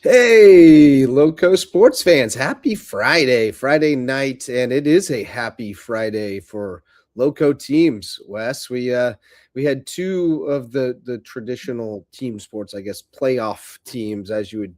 Hey, Loco sports fans, happy Friday night, and it is a happy Friday for Loco teams. Wes, we had two of the traditional team sports, I guess, playoff teams as you would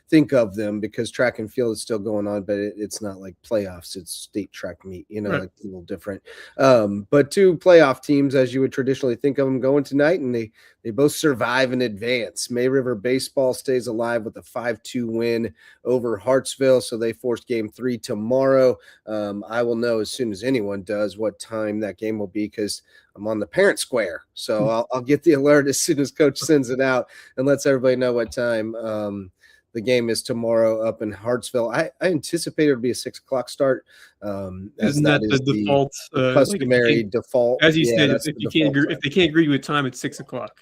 think of them, because track and field is still going on, but it's not like playoffs, it's state track meet, Right. like a little different. But two playoff teams as you would traditionally think of them going tonight, and they both survive and advance. May River Baseball stays alive with a 5-2 win over Hartsville, so they forced game 3 tomorrow. I will know as soon as anyone does what time that game will be, because I'm on the parent square. So I'll get the alert as soon as coach sends it out and lets everybody know what time the game is tomorrow up in Hartsville. I anticipate it'll be a 6 o'clock start. Isn't that the default? Customary default. As you said, if they can't agree with time, it's 6 o'clock.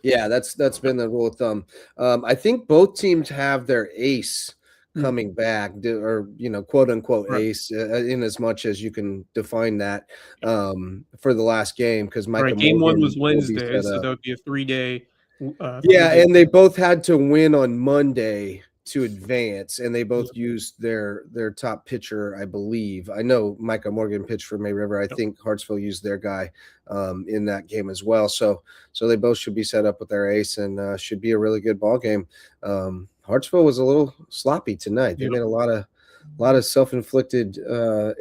Yeah, that's been the rule of thumb. I think both teams have their ace coming back, or quote unquote ace, in as much as you can define that, for the last game, because game one was Wednesday, so that would be a 3-day. And they both had to win on Monday to advance, and they both used their top pitcher, I believe. I know Micah Morgan pitched for May River. I think Hartsville used their guy in that game as well. So they both should be set up with their ace, and should be a really good ball game. Hartsville was a little sloppy tonight. They made a lot of self-inflicted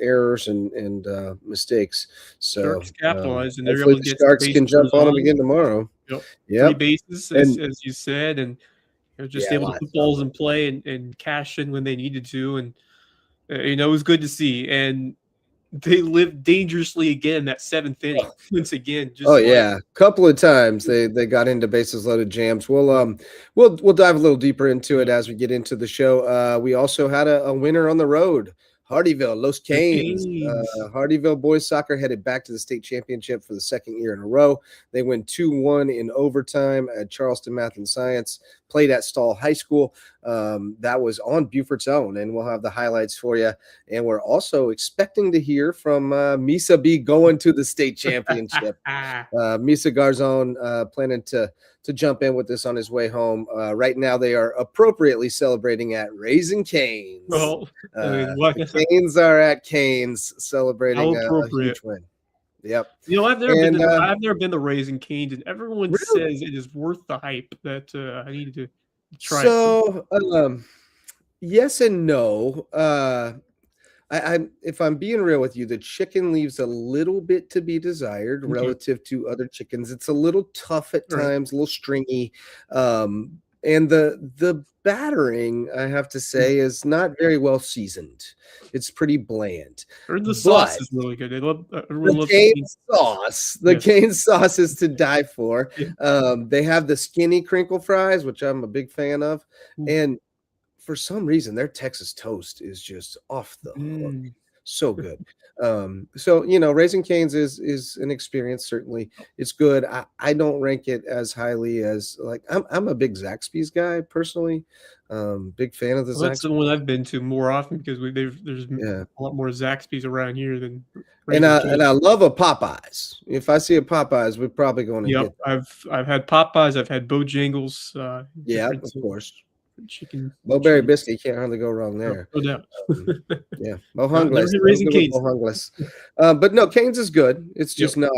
errors and mistakes. So Sharks capitalized, and they're hopefully able to get the Sharks can jump on them again tomorrow. Yep. 3 bases, as you said, and they're just able to put balls in play and cash in when they needed to, and it was good to see. And they lived dangerously again that 7th inning once again. A couple of times they got into bases loaded jams. We'll dive a little deeper into it as we get into the show. We also had a winner on the road. Hardyville, Los Canes. Hardyville boys soccer headed back to the state championship for the second year in a row. They win 2-1 in overtime at Charleston Math and Science, played at Stall High School. That was on Buford's Own, and we'll have the highlights for you. And we're also expecting to hear from Misa B going to the state championship. Misa Garzon planning to jump in with this on his way home. Right now, they are appropriately celebrating at Raising Canes. The Canes are at Canes celebrating a huge win. Yep. I've never been to Raising Canes, and everyone says it is worth the hype. That I needed to try. So, yes and no. If I'm being real with you, the chicken leaves a little bit to be desired relative to other chickens. It's a little tough at times, a little stringy. And the battering, I have to say, is not very well seasoned. It's pretty bland. The sauce is really good. The cane sauce. The cane sauce is to die for. They have the skinny crinkle fries, which I'm a big fan of. And for some reason, their Texas toast is just off the hook. So good. Raising Canes is an experience. Certainly, it's good. I don't rank it as highly as, like, I'm a big Zaxby's guy personally. Big fan of the Zaxby's. That's the one I've been to more often, because there's a lot more Zaxby's around here than. And I love a Popeyes. If I see a Popeyes, we're probably going to get. I've had Popeyes. I've had Bojangles. Of course. Chicken. Bowberry biscuit, can't hardly go wrong there. No doubt. Mohungles. But no, Canes is good. It's just not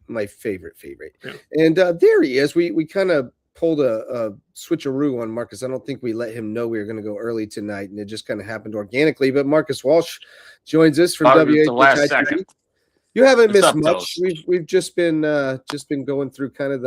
my favorite. Yeah. And there he is. We kind of pulled a switcheroo on Marcus. I don't think we let him know we were going to go early tonight, and it just kind of happened organically. But Marcus Walsh joins us from WHIT. You haven't missed much. We've just been going through kind of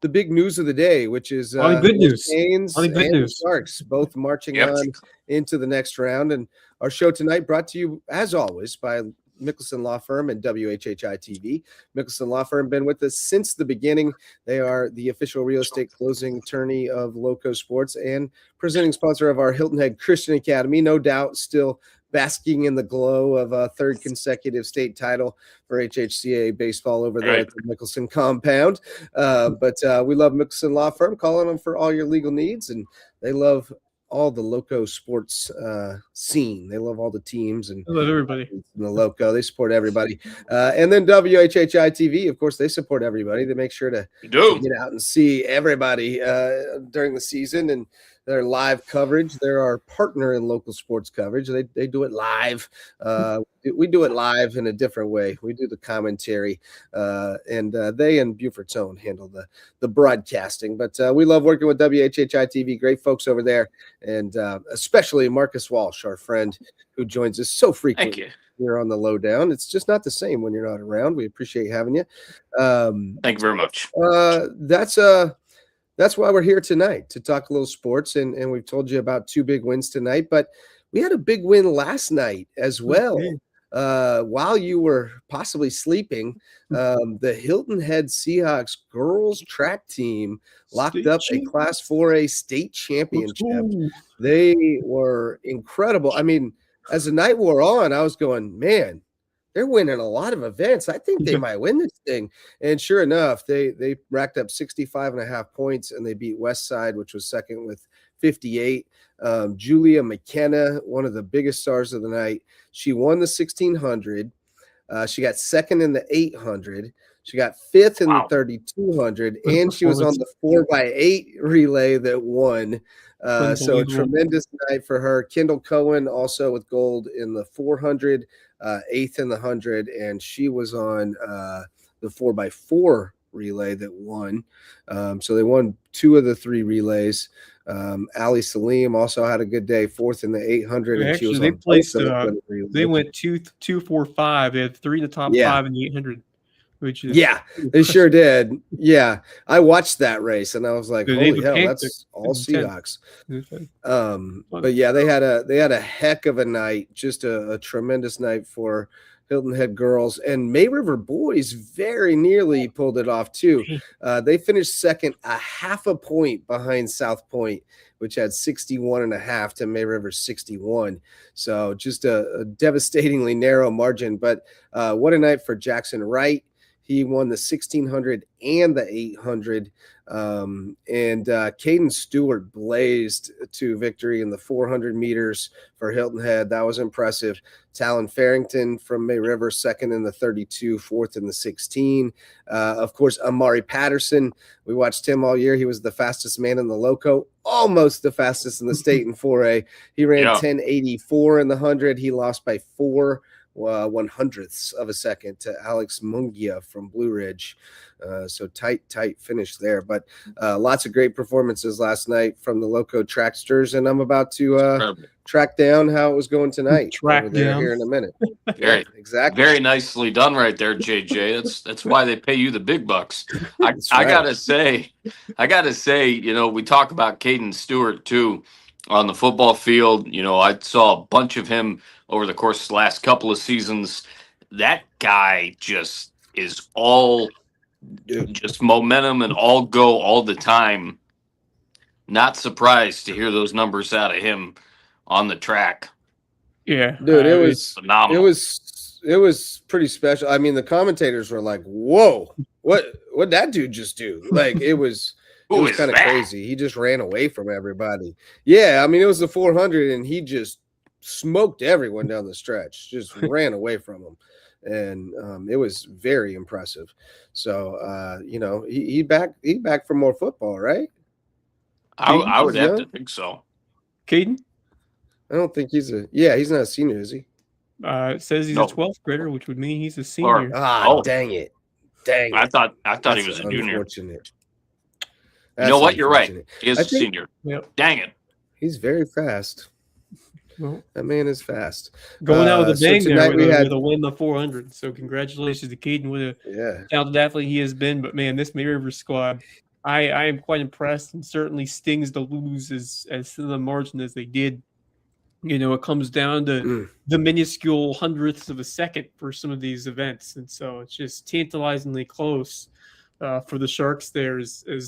the big news of the day, which is good news. Canes and Sharks both marching on into the next round. And our show tonight brought to you, as always, by Mickelson Law Firm and WHHI TV. Mickelson Law Firm been with us since the beginning. They are the official real estate closing attorney of LowcoSports and presenting sponsor of our Hilton Head Christian Academy. No doubt, still basking in the glow of a third consecutive state title for HHCA baseball over there at the Mickelson compound. But we love Mickelson Law Firm, calling them for all your legal needs, and they love all the Loco sports scene. They love all the teams and I love everybody in the Loco. They support everybody. And then WHHI TV, of course, they support everybody. They make sure to get out and see everybody during the season. And their live coverage. They're our partner in local sports coverage. They do it live. We do it live in a different way. We do the commentary, and they and Buford's Own handle the broadcasting. But we love working with WHHI TV. Great folks over there, and especially Marcus Walsh, our friend, who joins us so frequently here on the Lowdown. It's just not the same when you're not around. We appreciate having you. Thank you very much. That's why we're here tonight, to talk a little sports, and we've told you about 2 big wins tonight, but we had a big win last night as well. While you were possibly sleeping, the Hilton Head Seahawks girls track team locked up a Class 4A state championship. They were incredible. I mean, as the night wore on, I was going, man, they're winning a lot of events. I think they might win this thing. And sure enough, they racked up 65.5 points, and they beat Westside, which was second, with 58. Julia McKenna, one of the biggest stars of the night, she won the 1600. She got second in the 800. She got fifth in the 3200, and she was on the 4x8 relay that won. So a tremendous night for her. Kendall Cohen also with gold in the 400, eighth in the 100, and she was on the 4x4 relay that won. So they won 2 of the 3 relays. Ali Salim also had a good day, fourth in the 800. And actually, they placed. They went 2, 4, 5. They had 3 in the top 5 in the 800. Which is they sure did. Yeah, I watched that race and I was like, holy hell, that's all Seahawks. But yeah, they had a heck of a night, just a tremendous night for Hilton Head girls, and May River boys very nearly pulled it off too. They finished second, a half a point behind South Point, which had 61.5 to May River 61. So just a devastatingly narrow margin. But what a night for Jackson Wright. He won the 1600 and the 800. And Caden Stewart blazed to victory in the 400 meters for Hilton Head. That was impressive. Talon Farrington from May River, second in the 32, fourth in the 16. Of course, Amari Patterson. We watched him all year. He was the fastest man in the Loco, almost the fastest in the state in 4A. He ran 10.84 in the 100. He lost by 4 1/100ths of a second to Alex Mungia from Blue Ridge. So tight finish there. But lots of great performances last night from the Loco tracksters, and I'm about to track down how it was going tonight. Track down here in a minute. Exactly. Very nicely done right there, JJ. That's why they pay you the big bucks. I gotta say, we talk about Caden Stewart too on the football field. I saw a bunch of him over the course of the last couple of seasons. That guy just is all just momentum and all go all the time. Not surprised to hear those numbers out of him on the track. Yeah, dude, it was phenomenal. It was pretty special. I mean, the commentators were like, "Whoa, what that dude just do?" Like it was kind of crazy. He just ran away from everybody. Yeah, I mean, it was the 400, and he just smoked everyone down the stretch. Just ran away from them, and it was very impressive. So, he back for more football, right? I would have to think so. Caden? I don't think he's not a senior, is he? It says he's a 12th grader, which would mean he's a senior. Dang it. I thought he was a junior. Unfortunate. You know what? You're right. He is a senior. Yep. Dang it. He's very fast. Well, that man is fast. Going out with a bang there with a win the 400. So congratulations to Caden with a talented athlete he has been. But man, this May River squad, I am quite impressed, and certainly stings to lose as thin the margin as they did. It comes down to the minuscule hundredths of a second for some of these events, and so it's just tantalizingly close for the Sharks there.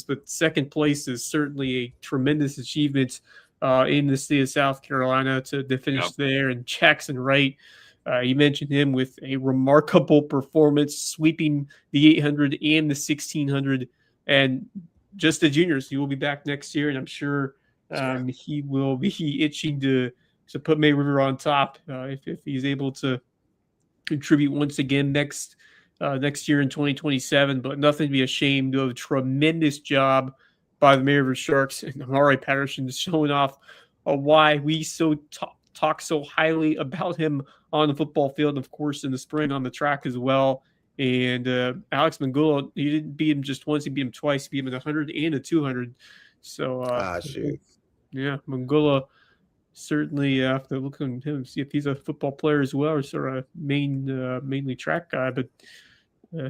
But second place is certainly a tremendous achievement in the state of South Carolina to finish there. And Jackson Wright, you mentioned him with a remarkable performance, sweeping the 800 and the 1600, and just the juniors. He will be back next year, and I'm sure he will be itching to put May River on top if he's able to contribute once again next year in 2027. But nothing to be ashamed of. Tremendous job by the Maryville Sharks, and Amari Patterson is showing off why we talk so highly about him on the football field, of course, in the spring on the track as well. And Alex Mangula, he didn't beat him just once; he beat him twice. He beat him at 100 and a 200. So, shoot. Yeah, Mangula certainly have to look at him and see if he's a football player as well, or sort of mainly track guy. But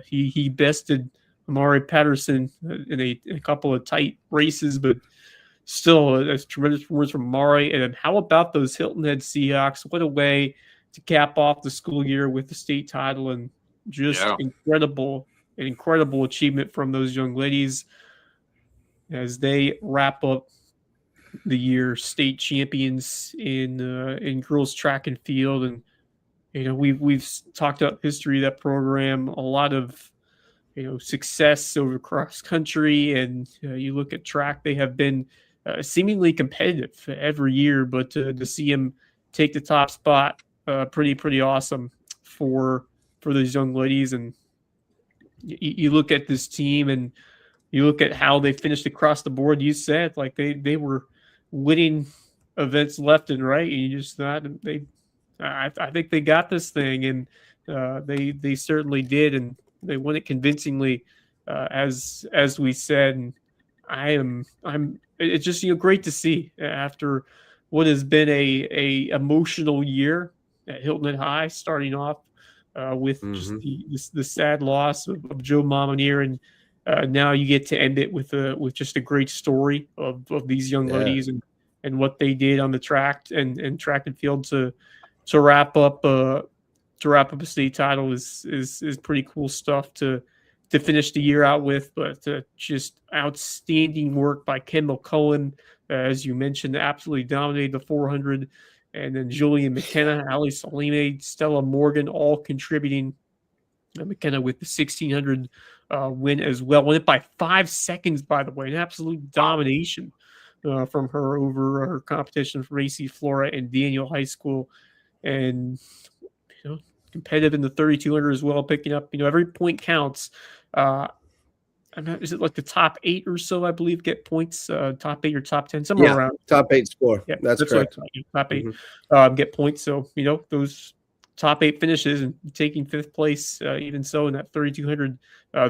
he bested Amari Patterson in a couple of tight races, but still, that's tremendous performance from Amari. And then how about those Hilton Head Seahawks? What a way to cap off the school year with the state title, and just incredible achievement from those young ladies as they wrap up the year state champions in girls track and field. And we've talked about history of that program, a lot of success over cross country, and you look at track, they have been seemingly competitive every year, but to see them take the top spot, pretty awesome for those young ladies. And you look at this team and you look at how they finished across the board. You said like they were winning events left and right, and you just thought I think they got this thing, and they certainly did, and they won it convincingly, as we said. And it's just great to see after what has been a emotional year at Hilton Head High, starting off with just the sad loss of Joe Momonier, and now you get to end it with just a great story of these young ladies and what they did on the track and track and field to wrap up a state title is pretty cool stuff to finish the year out with. But just outstanding work by Kendall Cohen, as you mentioned, absolutely dominated the 400, and then Julian McKenna, Ali Salime, Stella Morgan, all contributing. McKenna with the 1600 win as well. Won it by 5 seconds, by the way. An absolute domination from her over her competition from AC Flora and Daniel High School. And, competitive in the 3200 as well, picking up, every point counts. Is it like the top 8 or so, I believe, get points, top 8 or top 10, somewhere around. Top 8 score. Yeah, that's correct. Top 8 get points. So, those top 8 finishes and taking 5th place, even so in that 3200,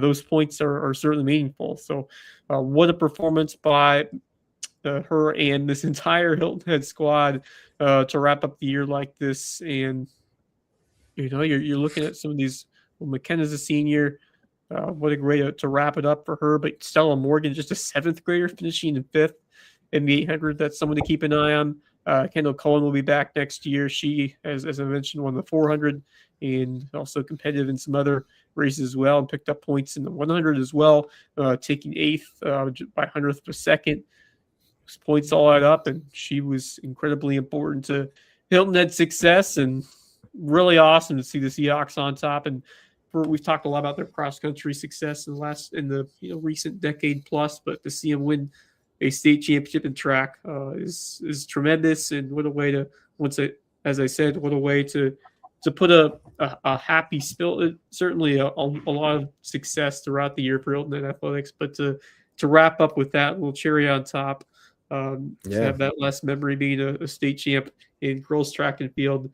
those points are certainly meaningful. So what a performance by her and this entire Hilton Head squad to wrap up the year like this. And you're looking at some of these. McKenna's a senior. What a great to wrap it up for her. But Stella Morgan, just a 7th grader, finishing in 5th in the 800. That's someone to keep an eye on. Kendall Cohen will be back next year. She, as I mentioned, won the 400 and also competitive in some other races as well, and picked up points in the 100 as well, taking 8th by 100th of a second. Those points all add up, and she was incredibly important to Hilton Head's success, and really awesome to see the Seahawks on top. And we've talked a lot about their cross country success in the recent decade plus, but to see them win a state championship in track is tremendous. And what a way to, as I said, what a way to put a happy spill. Certainly a lot of success throughout the year for Hilton Head Athletics, but to wrap up with that little cherry on top, to have that last memory being a state champ in girls track and field,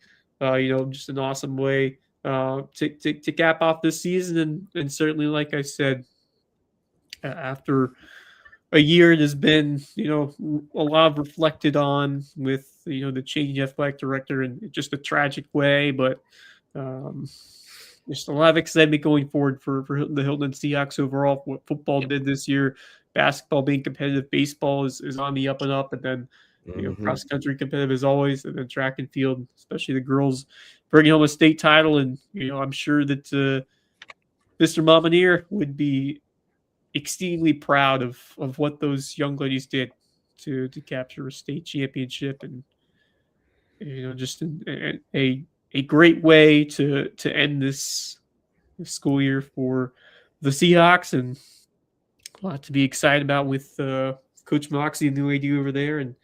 just an awesome way to cap off this season. And certainly, like I said, after a year it has been, a lot of reflected on with, the changing athletic director in just a tragic way, but just a lot of excitement going forward for the Hilton Seahawks overall, for what football did this year, basketball being competitive, baseball is on the up and up, and then, cross country competitive as always, and then track and field, especially the girls bringing home a state title. And, I'm sure that Mr. Momonier would be exceedingly proud of what those young ladies did to capture a state championship, and just a great way to end this school year for the Seahawks, and a lot to be excited about with Coach Moxley and the new AD over there, and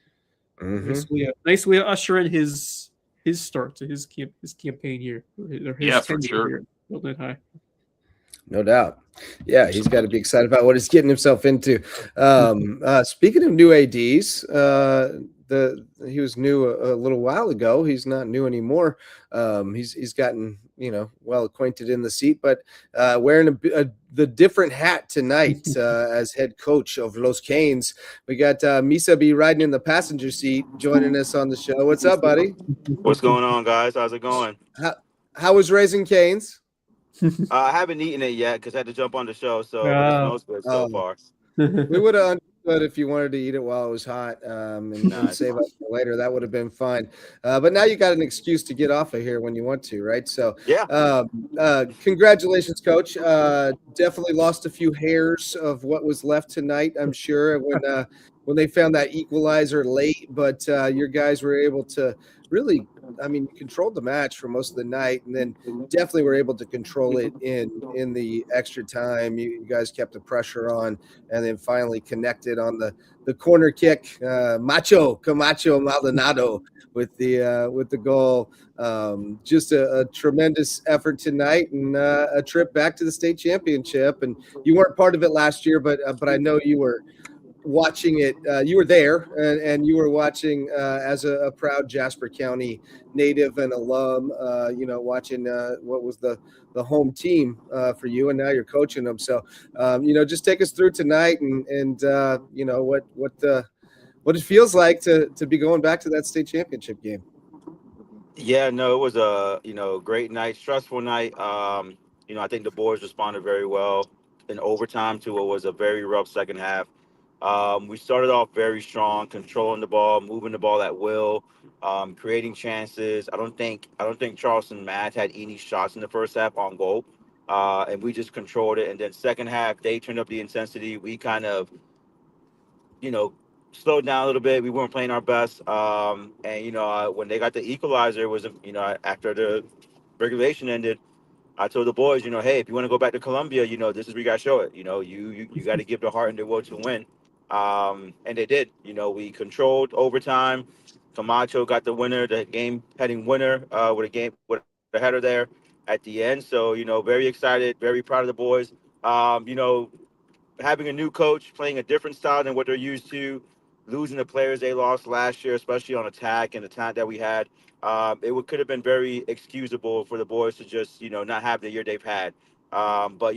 nice way to usher in his start to his campaign here. For sure. Here at High. No doubt. Yeah, he's got to be excited about what he's getting himself into. Speaking of new ads, he was new a little while ago. He's not new anymore. He's gotten well acquainted in the seat, but wearing the different hat tonight as head coach of Los Canes. We got Misa B riding in the passenger seat, joining us on the show. What's up, buddy? What's going on, guys? How's it going? How was raising Canes? I haven't eaten it yet because I had to jump on the show. So, but it smells good so far. We would have understood if you wanted to eat it while it was hot and save up for later. That would have been fine. But now you got an excuse to get off of here when you want to, right? So, yeah. Congratulations, Coach. Definitely lost a few hairs of what was left tonight, I'm sure, when they found that equalizer late. But your guys were able to really, you controlled the match for most of the night, and then definitely were able to control it in the extra time. You guys kept the pressure on, and then finally connected on the corner kick. Macho Camacho Maldonado with the goal. Just a tremendous effort tonight, and a trip back to the state championship. And you weren't part of it last year, but I know you were watching it. You were there, and you were watching as a proud Jasper County native and alum. Watching what was the home team for you, and now you're coaching them. So, just take us through tonight, and what it feels like to be going back to that state championship game. Yeah, no, it was a great night, stressful night. I think the boys responded very well in overtime to what was a very rough second half. We started off very strong, controlling the ball, moving the ball at will, creating chances. I don't think Charleston Matt had any shots in the first half on goal, and we just controlled it. And then second half, they turned up the intensity. We kind of you know, slowed down a little bit. We weren't playing our best. And when they got the equalizer, it was after the regulation ended. I told the boys, hey, if you want to go back to Columbia, this is where you got to show it. You got to give the heart and the will to win. And they did. We controlled overtime. Camacho got the winner, the game-heading winner with a header there at the end. So very excited, very proud of the boys. Having a new coach, playing a different style than what they're used to, losing the players they lost last year, especially on attack and the talent that we had. Could have been very excusable for the boys to just, not have the year they've had. But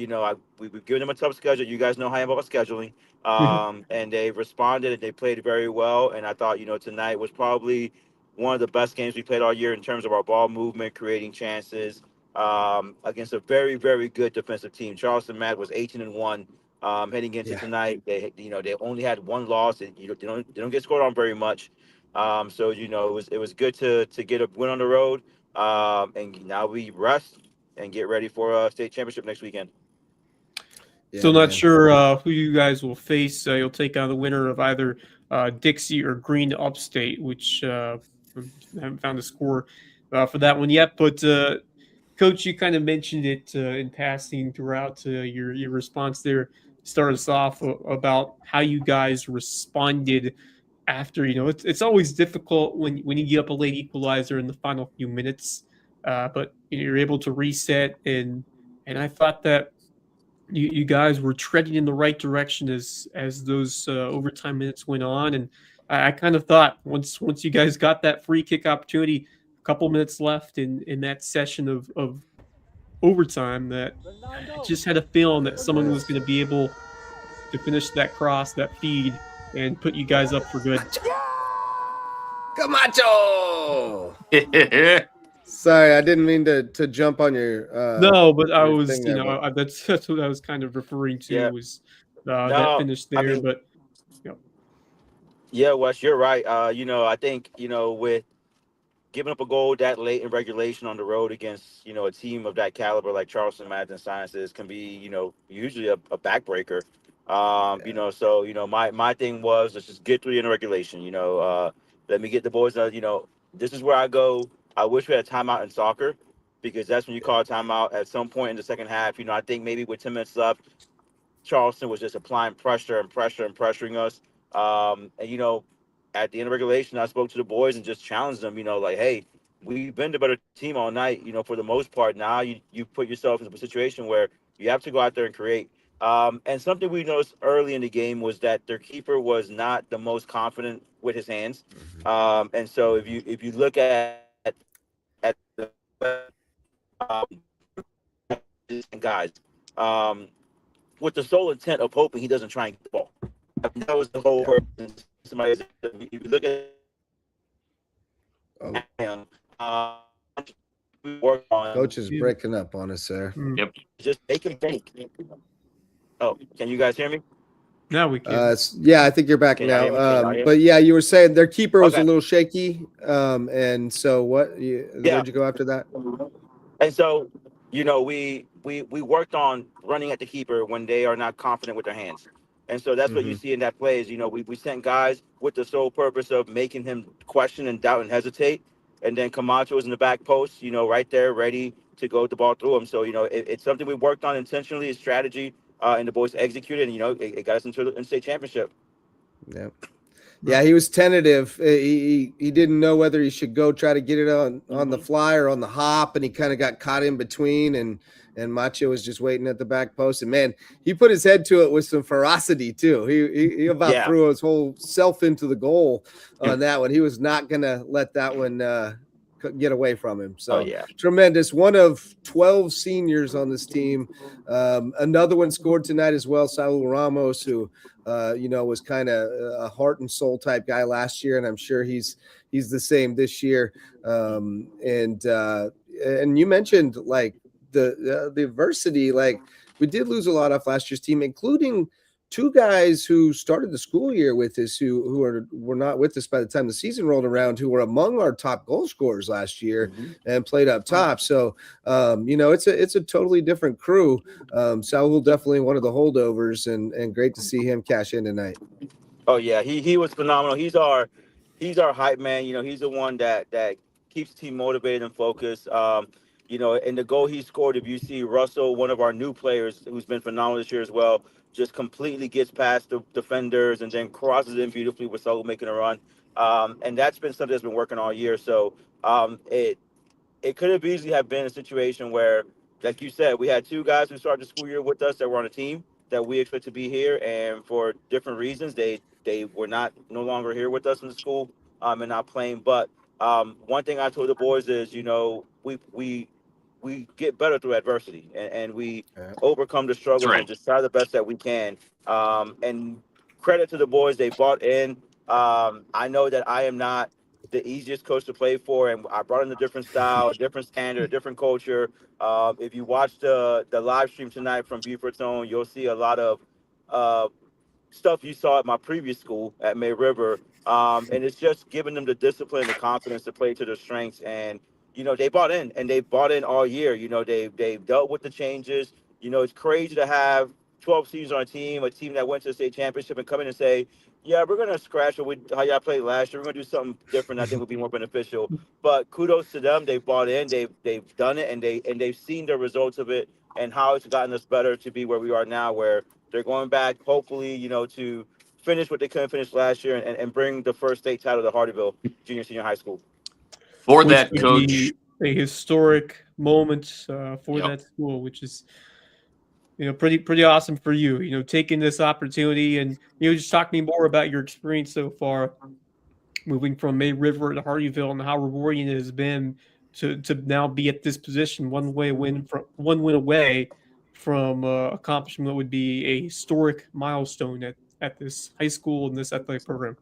we've given them a tough schedule. You guys know how I am about scheduling. And they responded and they played very well. And I thought, tonight was probably one of the best games we played all year in terms of our ball movement, creating chances against a very, very good defensive team. Charleston Matt was 18-1 heading into tonight. They only had one loss. They don't get scored on very much. So it was good to get a win on the road. And now we rest and get ready for a state championship next weekend. Still not sure who you guys will face. You'll take on the winner of either Dixie or Green Upstate, which I haven't found a score for that one yet. But Coach, you kind of mentioned it in passing throughout your response there. Start us off about how you guys responded after. It's always difficult when you get up a late equalizer in the final few minutes, but you're able to reset and I thought that you guys were treading in the right direction as those overtime minutes went on, and I kind of thought once you guys got that free kick opportunity, a couple minutes left in that session of overtime, that I just had a feeling that someone was going to be able to finish that cross, that feed, and put you guys up for good. Camacho! Sorry, I didn't mean to jump on your. No, but I was, that's what I was kind of referring to was that finish there. But yeah, Wes, you're right. I think with giving up a goal that late in regulation on the road against a team of that caliber like Charleston Math and Sciences can be usually a backbreaker. So my thing was, let's just get through the end of regulation. Let me get the boys. This is where I go. I wish we had a timeout in soccer, because that's when you call a timeout at some point in the second half. I think maybe with 10 minutes left, Charleston was just applying pressure and pressuring us. And at the end of regulation, I spoke to the boys and just challenged them. Like, hey, we've been the better team all night. For the most part, now you put yourself in a situation where You have to go out there and create. And something we noticed early in the game was that their keeper was not the most confident with his hands. And so if you look at the guys, um, with the sole intent of hoping he doesn't try and get the ball. I mean, that was the whole purpose. Somebody, if you look at him, we work on Coach is breaking up on us there. Yep. just make him think. Oh, can you guys hear me? Now we can. Yeah, I think you're back Can y'all hear now. me? But yeah, you were saying their keeper was Okay. a little shaky. And so where'd you go after that? And so, we worked on running at the keeper when they are not confident with their hands. And so that's what you see in that play is, we sent guys with the sole purpose of making him question and doubt and hesitate. And then Camacho was in the back post, right there, ready to go with the ball through him. So, it's something we worked on intentionally, a strategy, and the boys executed, and, it got us into the state championship. Yeah. Yeah, he was tentative. He didn't know whether he should go try to get it on the fly or on the hop, and he kind of got caught in between. And Macho was just waiting at the back post. And man, he put his head to it with some ferocity too. He about threw his whole self into the goal on that one. He was not gonna let that one get away from him. So tremendous. One of 12 seniors on this team. Another one scored tonight as well. Saul Ramos, who was kind of a heart and soul type guy last year, and I'm sure he's the same this year. And you mentioned like the adversity. Like we did lose a lot off last year's team, including two guys who started the school year with us who were not with us by the time the season rolled around, who were among our top goal scorers last year and played up top. So, it's a totally different crew. Saul definitely one of the holdovers, and great to see him cash in tonight. Oh yeah, he was phenomenal. He's our hype man. He's the one that keeps the team motivated and focused. And the goal he scored, if you see Russell, one of our new players who's been phenomenal this year as well, just completely gets past the defenders and then crosses in beautifully with Saul making a run. And that's been something that's been working all year. So it could have easily have been a situation where, like you said, we had two guys who started the school year with us that were on a team that we expect to be here, and for different reasons, they were no longer here with us in the school, and not playing. But one thing I told the boys is, we get better through adversity, and we overcome the struggles and just try the best that we can. And credit to the boys, they bought in. I know that I am not the easiest coach to play for, and I brought in a different style, a different standard, a different culture. If you watch the live stream tonight from Beaufort's Own, you'll see a lot of uh, stuff you saw at my previous school at May River. And it's just giving them the discipline and the confidence to play to their strengths. And, they bought in, and they bought in all year. They've dealt with the changes. It's crazy to have 12 seasons on a team that went to the state championship and come in and say, yeah, we're going to scratch how y'all played last year. We're going to do something different I think would be more beneficial. But kudos to them. They've bought in. They've done it, and they've seen the results of it and how it's gotten us better to be where we are now, where they're going back, hopefully, to finish what they couldn't finish last year and bring the first state title to Hardyville Senior High School. For that, Coach, a historic moment for that school, which is pretty awesome for you. Taking this opportunity and just talk me more about your experience so far, moving from May River to Hardyville, and how rewarding it has been to now be at this position, one win away from accomplishment that would be a historic milestone at this high school and this athletic program.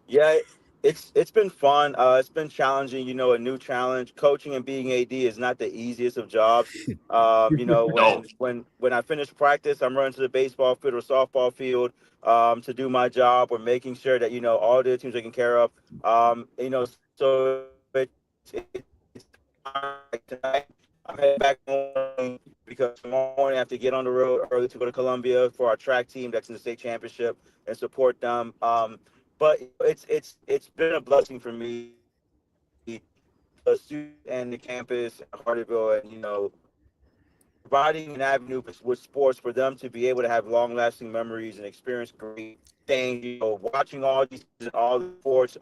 Yeah, it's been fun. It's been challenging. A new challenge. Coaching and being AD is not the easiest of jobs. When I finish practice, I'm running to the baseball field or softball field to do my job. We're making sure that all the teams are taken care of. So it's like tonight. I'm heading back home because tomorrow morning I have to get on the road early to go to Columbia for our track team that's in the state championship and support them. But it's been a blessing for me, the student and the campus at Hardyville, and providing an avenue with sports for them to be able to have long-lasting memories and experience great things. Watching all the sports,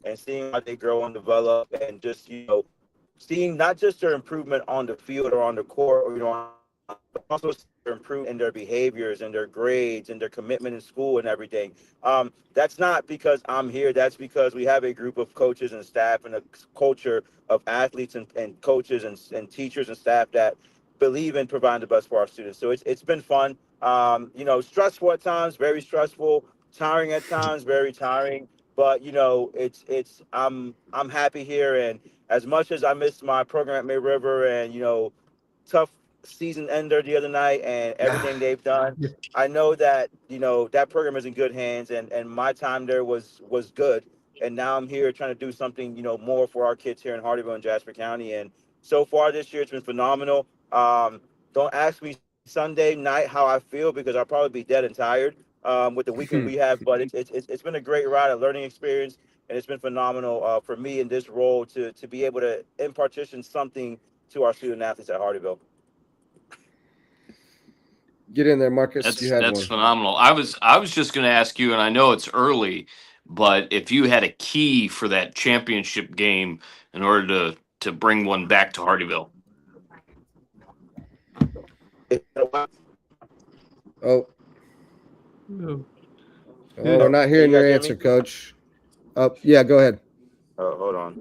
and seeing how they grow and develop, and just seeing not just their improvement on the field or on the court or on also improve in their behaviors and their grades and their commitment in school and everything. That's not because I'm here. That's because we have a group of coaches and staff and a culture of athletes and coaches and teachers and staff that believe in providing the best for our students. So it's been fun. Stressful at times, very stressful, tiring at times, very tiring. But I'm happy here, and as much as I miss my program at May River, and tough season ender the other night and everything they've done. I know that that program is in good hands, and my time there was good. And now I'm here trying to do something more for our kids here in Hardyville and Jasper County. And so far this year, it's been phenomenal. Don't ask me Sunday night how I feel because I'll probably be dead and tired with the weekend we have. But it's been a great ride, a learning experience, and it's been phenomenal for me in this role to be able to impartition something to our student athletes at Hardyville. Get in there, Marcus. You had That's one. phenomenal. I was just going to ask you, and I know it's early, but if you had a key for that championship game in order to bring one back to Hardyville. Oh. No. Oh, we're not hearing your answer, Coach. Oh, yeah, go ahead. Oh, hold on.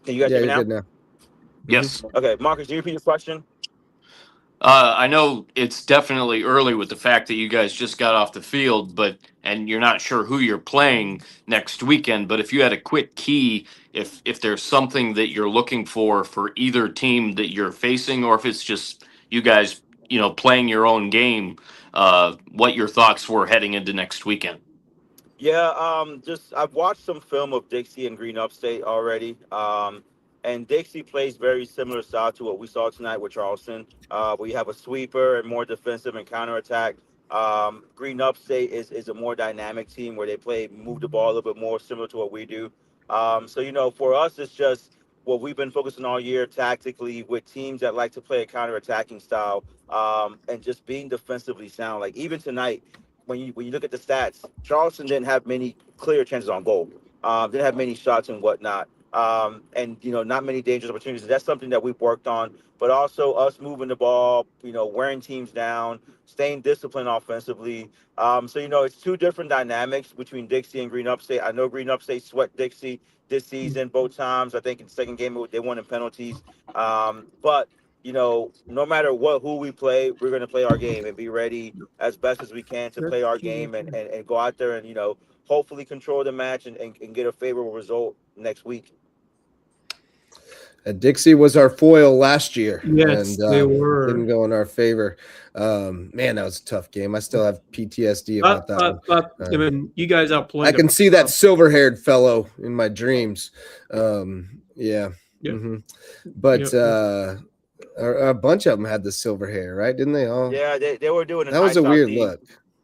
Can you guys hear me you're now? good now. Yes. Okay, Marcus, do you repeat your question? I know it's definitely early with the fact that you guys just got off the field, and you're not sure who you're playing next weekend. But if you had a quick key, if there's something that you're looking for either team that you're facing, or if it's just you guys, playing your own game, what your thoughts were heading into next weekend. Yeah, just I've watched some film of Dixie and Green Upstate already. And Dixie plays very similar style to what we saw tonight with Charleston. We have a sweeper and more defensive and counterattack. Green Upstate is a more dynamic team where they move the ball a little bit more similar to what we do. So for us, it's just what we've been focusing all year tactically with teams that like to play a counterattacking style, and just being defensively sound. Like even tonight, when you look at the stats, Charleston didn't have many clear chances on goal. Didn't have many shots and whatnot. And not many dangerous opportunities. That's something that we've worked on. But also us moving the ball, wearing teams down, staying disciplined offensively. So it's two different dynamics between Dixie and Green Upstate. I know Green Upstate swept Dixie this season both times. I think in the second game they won in penalties. But no matter who we play, we're going to play our game and be ready as best as we can to play our game and go out there and hopefully control the match and get a favorable result next week. Dixie was our foil last year. Yes, and they were. Didn't go in our favor. Man, that was a tough game. I still have PTSD about that one. I mean, you guys outplayed. I can see that silver-haired fellow in my dreams. Yeah. Mm-hmm. But a bunch of them had the silver hair, right? Didn't they all? Yeah, they were doing that was a weird look.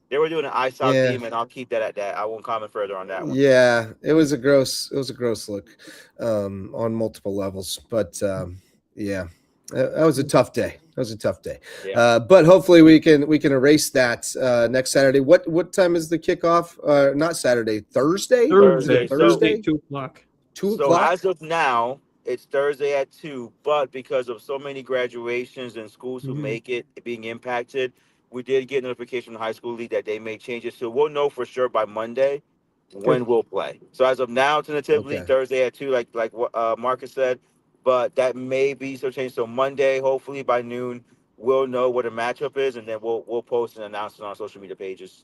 They were doing an ice out theme, and I'll keep that at that. I won't comment further on that one. Yeah, it was a gross look on multiple levels. But yeah, that was a tough day. Yeah. But hopefully we can erase that next Saturday. What time is the kickoff? Not Saturday, Thursday. Thursday, 2:00. 2:00. So as of now, it's Thursday at 2:00. But because of so many graduations and schools who make it being impacted, we did get notification from the high school league that they made changes. So we'll know for sure by Monday when we'll play. So as of now, tentatively Thursday at 2:00, like what Marcus said. But that may be some change. So Monday, hopefully by noon, we'll know what a matchup is, and then we'll post and announce it on our social media pages.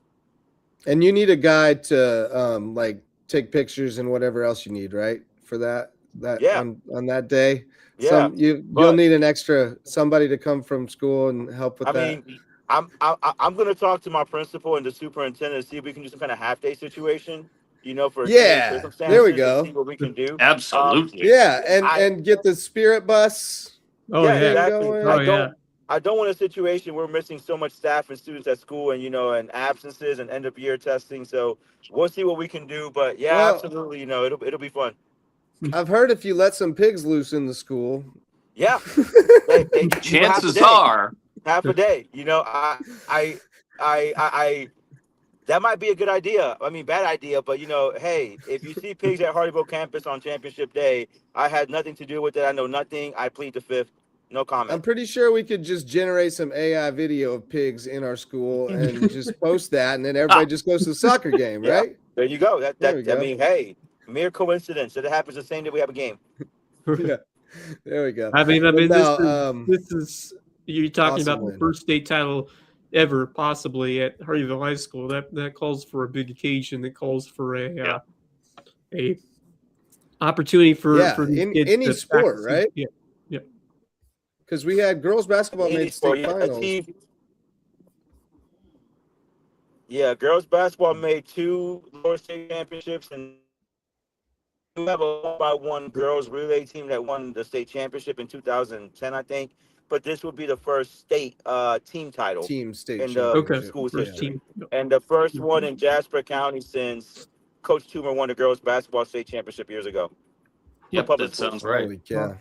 And you need a guy to take pictures and whatever else you need, right? For that on that day. Yeah. You'll need an extra somebody to come from school and help with that. I mean, I'm going to talk to my principal and the superintendent to see if we can do some kind of half-day situation, for circumstances. There we go. See what we can do. Absolutely. And get the spirit bus. Oh, yeah. Exactly. Oh, I don't want a situation where we're missing so much staff and students at school and, and absences and end-of-year testing. So we'll see what we can do. But, absolutely, it'll be fun. I've heard if you let some pigs loose in the school. Yeah. Chances are. Half a day. I that might be a good idea. I mean, bad idea, but hey, if you see pigs at Hardyville campus on championship day, I had nothing to do with it. I know nothing. I plead the fifth. No comment. I'm pretty sure we could just generate some AI video of pigs in our school and just post that, and then everybody just goes to the soccer game, right? Yeah, there you go. There we go. I mean, hey, mere coincidence that it happens the same day we have a game. Yeah, there we go. I mean, now, this is you're talking awesome about the win. first state title ever, possibly at Hardyville High School. That calls for a big occasion. That calls for a opportunity for kids any to sport, practice. right? Yeah. Because we had girls basketball made state finals. Girls basketball made 2 lower state championships, and we have a 1-by-1 girls relay team that won the state championship in 2010, I think. But this would be the first state team title Team state in the school's history, and the first one in Jasper County since Coach Toomer won the girls basketball state championship years ago. Yep, that sounds right. Holy cow!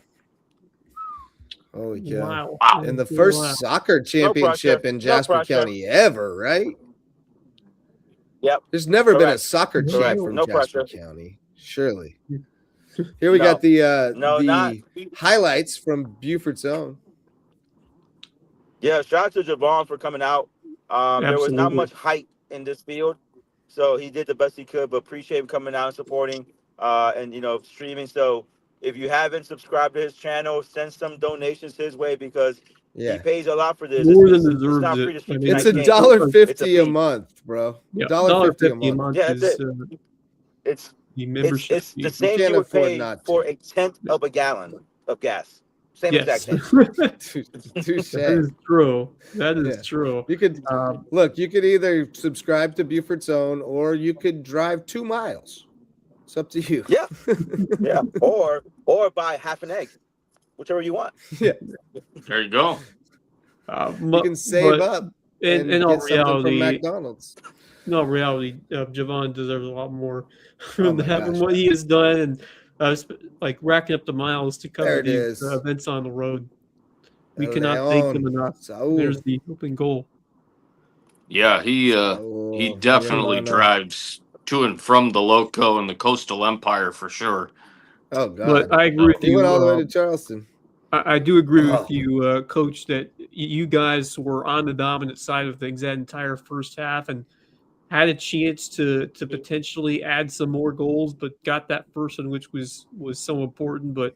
Holy cow! Wow. And the first soccer championship in Jasper County ever, right? Yep. There's never been a soccer champ from Jasper County. Surely. Here we got the highlights from Buford's own. Yeah, shout out to Javon for coming out. There was not much hype in this field, so he did the best he could, but appreciate him coming out and supporting and streaming. So if you haven't subscribed to his channel, send some donations his way because he pays a lot for this. More than deserves not it. free to stream it's $1.50 a month, bro. Yeah, $1.50 a month. Yeah, it's the membership. It's the same you would pay for a tenth of a gallon of gas. Same exact thing. That is true. That is true. You could look. You could either subscribe to Buford's Own, or you could drive 2 miles. It's up to you. Yeah, yeah. Or buy half an egg, whichever you want. Yeah. There you go. You can save up. In all reality, from McDonald's. In all reality, Javon deserves a lot more than what he has done, and like racking up the miles to cover these events on the road. We cannot thank them enough. There's the open goal. Yeah, he definitely drives to and from the Lowco and the Coastal Empire for sure. Oh God! But I agree with you. He went all the way to Charleston. I do agree with you, Coach, that you guys were on the dominant side of things that entire first half and had a chance to potentially add some more goals, but got that first one, which was so important. But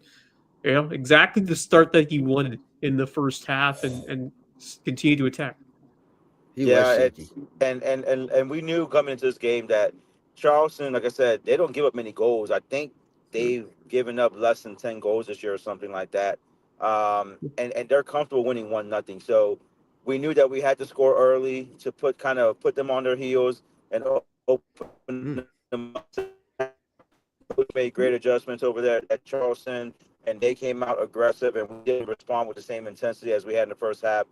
exactly the start that he wanted in the first half and continue to attack. And we knew coming into this game that Charleston, like I said, they don't give up many goals. I think they've given up less than 10 goals this year or something like that. And they're comfortable winning 1-0. So we knew that we had to score early to put them on their heels and open them up. We made great adjustments over there at Charleston, and they came out aggressive, and we didn't respond with the same intensity as we had in the first half.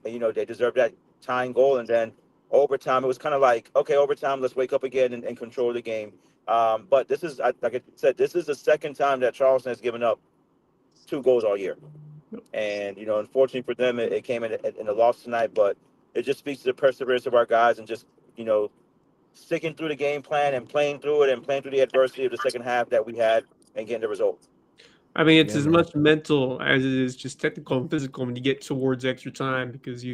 They deserved that tying goal, and then overtime, it was kind of like, okay, overtime, let's wake up again and control the game. But this is, like I said, this is the second time that Charleston has given up 2 goals all year. And, unfortunately for them, it came in a loss tonight, but it just speaks to the perseverance of our guys and just, sticking through the game plan and playing through it and playing through the adversity of the second half that we had and getting the result. I mean, it's as much mental as it is just technical and physical when you get towards extra time, because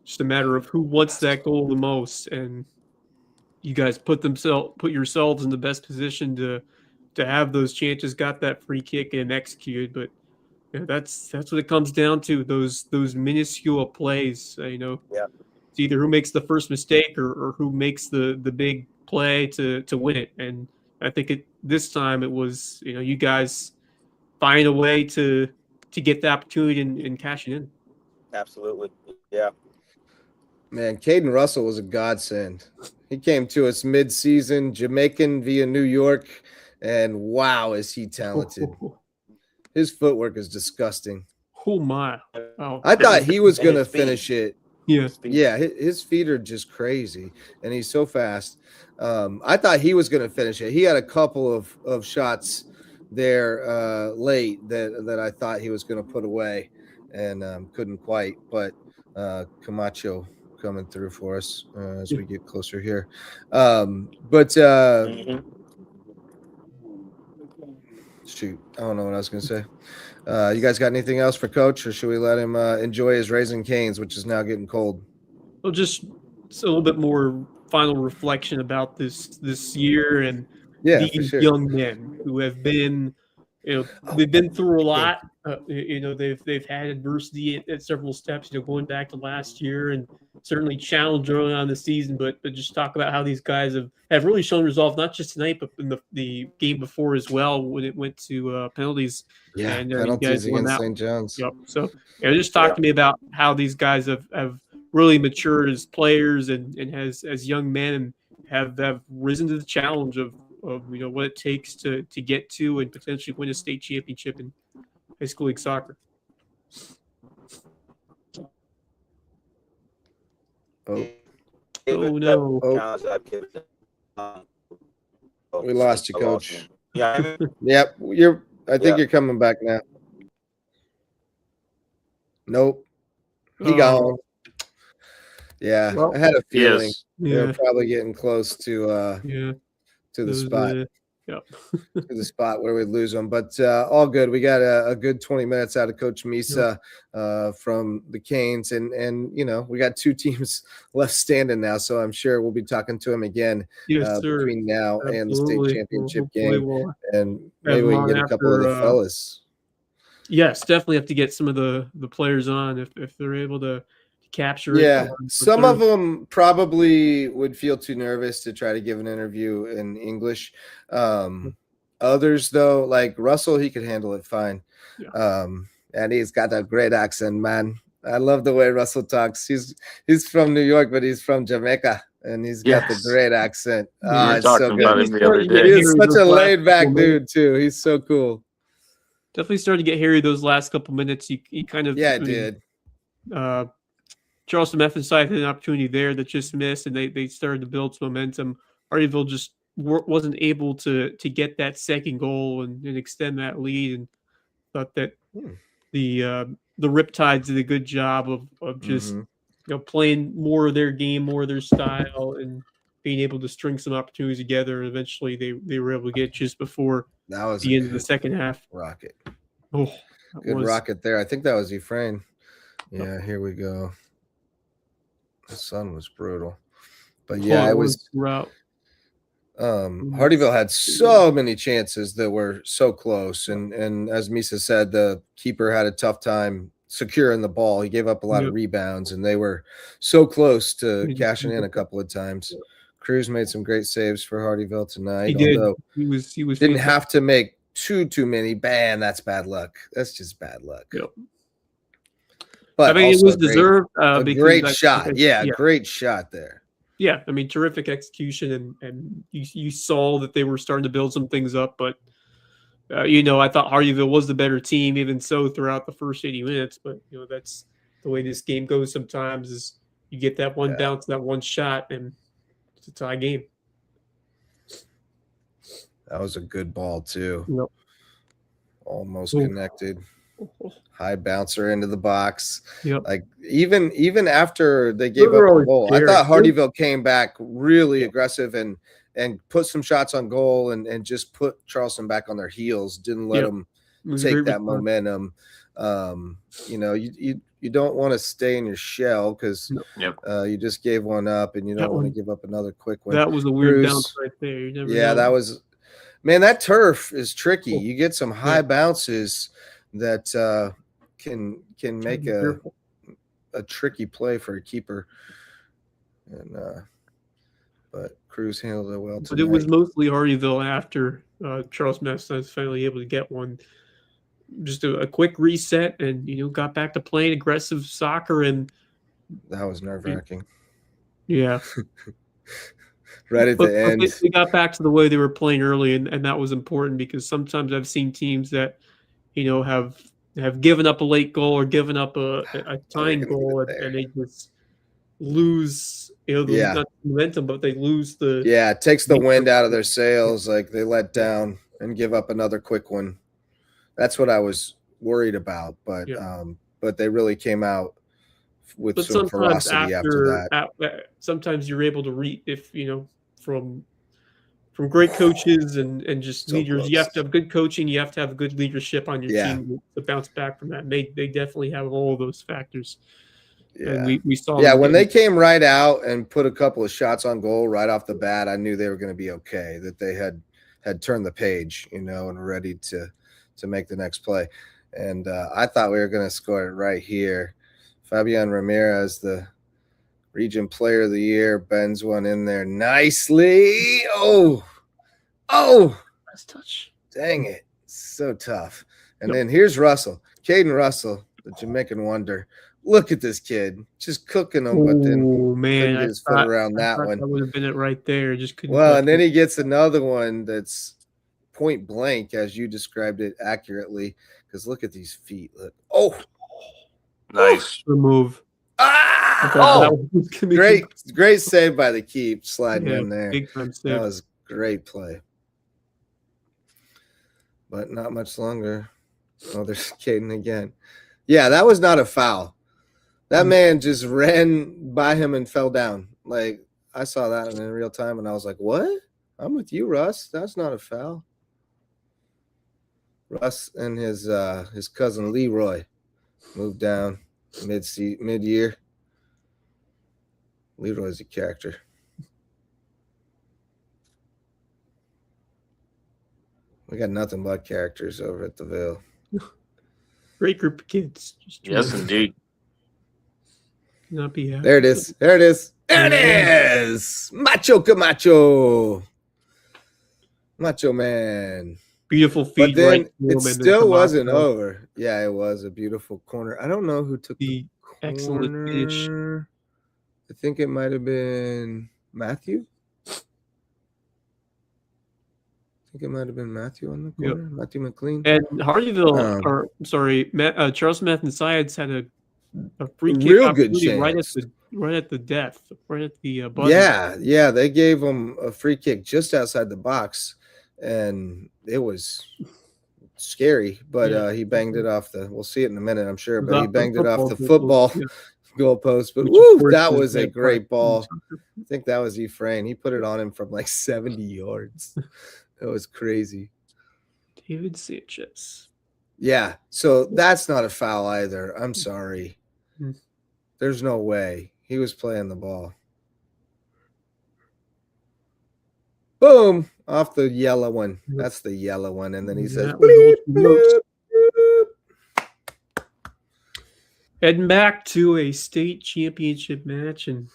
just a matter of who wants that goal the most, and you guys put yourselves in the best position to have those chances, got that free kick and executed. But that's what it comes down to, those minuscule plays. It's either who makes the first mistake or who makes the big play to win it. And I think this time it was you guys find a way to get the opportunity and cash it in. Absolutely, yeah. Man, Caden Russell was a godsend. He came to us mid-season, Jamaican via New York, and wow, is he talented. His footwork is disgusting. Oh, my. Oh. I thought he was going to finish it. Yeah, his feet are just crazy, and he's so fast. I thought he was going to finish it. He had a couple of shots there late that I thought he was going to put away and couldn't quite. But Camacho coming through for us as we get closer here. Shoot, I don't know what I was going to say. You guys got anything else for Coach, or should we let him enjoy his Raising Cane's, which is now getting cold? Well, just a little bit more final reflection about this year and these young men who have been, they've been through a lot. They've had adversity at several steps. Going back to last year, and certainly challenged early on in the season. But just talk about how these guys have really shown resolve, not just tonight, but in the game before as well when it went to penalties. Yeah, and penalties against St. John's. Yep. So just talk to me about how these guys have really matured as players and as young men and have risen to the challenge of what it takes to get to and potentially win a state championship in high school league soccer. Oh no! We lost you, Coach. Yeah. Yep. I think you're coming back now. Nope. He gone. Yeah, well, I had a feeling they're probably getting close to the spot. To the spot where we lose them, but all good. We got a good 20 minutes out of Coach Misa from the Canes, and we got 2 teams left standing now, so I'm sure we'll be talking to him again between now and the state championship game, and maybe we can get a couple of the fellas. Yes, definitely have to get some of the players on if they're able to capture it. Yeah, some of them probably would feel too nervous to try to give an interview in English. Others, though, like Russell, he could handle it fine. And he's got a great accent, man. I love the way Russell talks. He's from New York, but he's from Jamaica, and he's got the great accent. It's so good. He's such a laid-back dude, too. He's so cool. Definitely started to get hairy those last couple minutes. He kind of did. Charleston Methodist side had an opportunity there that just missed, and they started to build some momentum. Hardyville just wasn't able to get that second goal and extend that lead, and thought that the Riptides did a good job of just playing more of their game, more of their style, and being able to string some opportunities together. And eventually they were able to get just before the end of the second half. Rocket. Oh, good rocket there. I think that was Ephraim. Yeah, here we go. The sun was brutal, but it was. Hardyville had so many chances that were so close, and as Misa said, the keeper had a tough time securing the ball. He gave up a lot of rebounds, and they were so close to cashing in a couple of times. Cruz made some great saves for Hardyville tonight. He did. He was didn't have to make too many. Bam, that's bad luck. That's just bad luck. Yep. But I mean, it was deserved. A great shot. Great shot there. Yeah, I mean, terrific execution, and you saw that they were starting to build some things up. But I thought Hardyville was the better team, even so throughout the first 80 minutes. But that's the way this game goes. Sometimes is you get that one bounce, that one shot, and it's a tie game. That was a good ball too. Yep. Almost connected. High bouncer into the box. Yep. Like even after they gave up a goal, I thought Hardyville came back really aggressive and put some shots on goal and just put Charleston back on their heels. Didn't let them take that momentum. You don't want to stay in your shell because you just gave one up and you don't want to give up another quick one. That was a weird bounce right there. You never know. That was, man. That turf is tricky. You get some high bounces that can make a tricky play for a keeper, and but Cruz handled it well tonight. But it was mostly Hardyville after Charles Messon was finally able to get one. Just a quick reset, and got back to playing aggressive soccer, and that was nerve-wracking. Yeah. Right at the end, they got back to the way they were playing early, and that was important because sometimes I've seen teams that have given up a late goal or given up a tying goal, and they just lose, not momentum, but they lose the. Yeah, it takes the wind out of their sails. Like they let down and give up another quick one. That's what I was worried about, but they really came out with some ferocity after that. Sometimes you're able to read from from great coaches and just So leaders. close. You have to have good coaching. You have to have good leadership on your Yeah. team to bounce back from that. And they definitely have all of those factors. Yeah. And we saw. Yeah, when they came right out and put a couple of shots on goal right off the bat, I knew they were going to be okay. That they had turned the page, and ready to make the next play. And I thought we were going to score it right here. Fabian Ramirez, the Region Player of the Year, bends one in there nicely. Oh, nice touch. Dang it, so tough. And then here's Russell, Caden Russell, the Jamaican wonder. Look at this kid, just cooking them, but then couldn't get his foot around that one. That would have been it right there. Just couldn't. Well, and then he gets another one that's point blank, as you described it accurately. Because look at these feet. Look, nice move. Great save by the keep, sliding in there. Big time save. That was great play. But not much longer. Oh, there's Caden again. Yeah, that was not a foul. That man just ran by him and fell down. Like, I saw that in real time, and I was like, what? I'm with you, Russ. That's not a foul. Russ and his cousin Leroy moved down mid-year. Leroy's a character. We got nothing but characters over at the Ville. Great group of kids. Yes, indeed. Not be happy. There it is. Macho Camacho. Macho man. Beautiful feed. But then it still wasn't over. Yeah, it was a beautiful corner. I don't know who took the excellent finish. I think it might have been Matthew. It might have been Matthew on the corner. Yep. Matthew McLean. And Hardyville, Charles Smith and Sides had a free kick real good chance right at the death, right at the button. Yeah, they gave him a free kick just outside the box, and it was scary. But he banged it off we'll see it in a minute, I'm sure. But he banged it off the football goalpost. But that was a great ball. I think that was Ephraim. He put it on him from like 70 yards. That was crazy. David Sanchez. Yeah, so that's not a foul either. I'm sorry. There's no way. He was playing the ball. Boom! Off the yellow one. That's the yellow one. And then he says, bleep, bleep, bleep. Heading back to a state championship match, and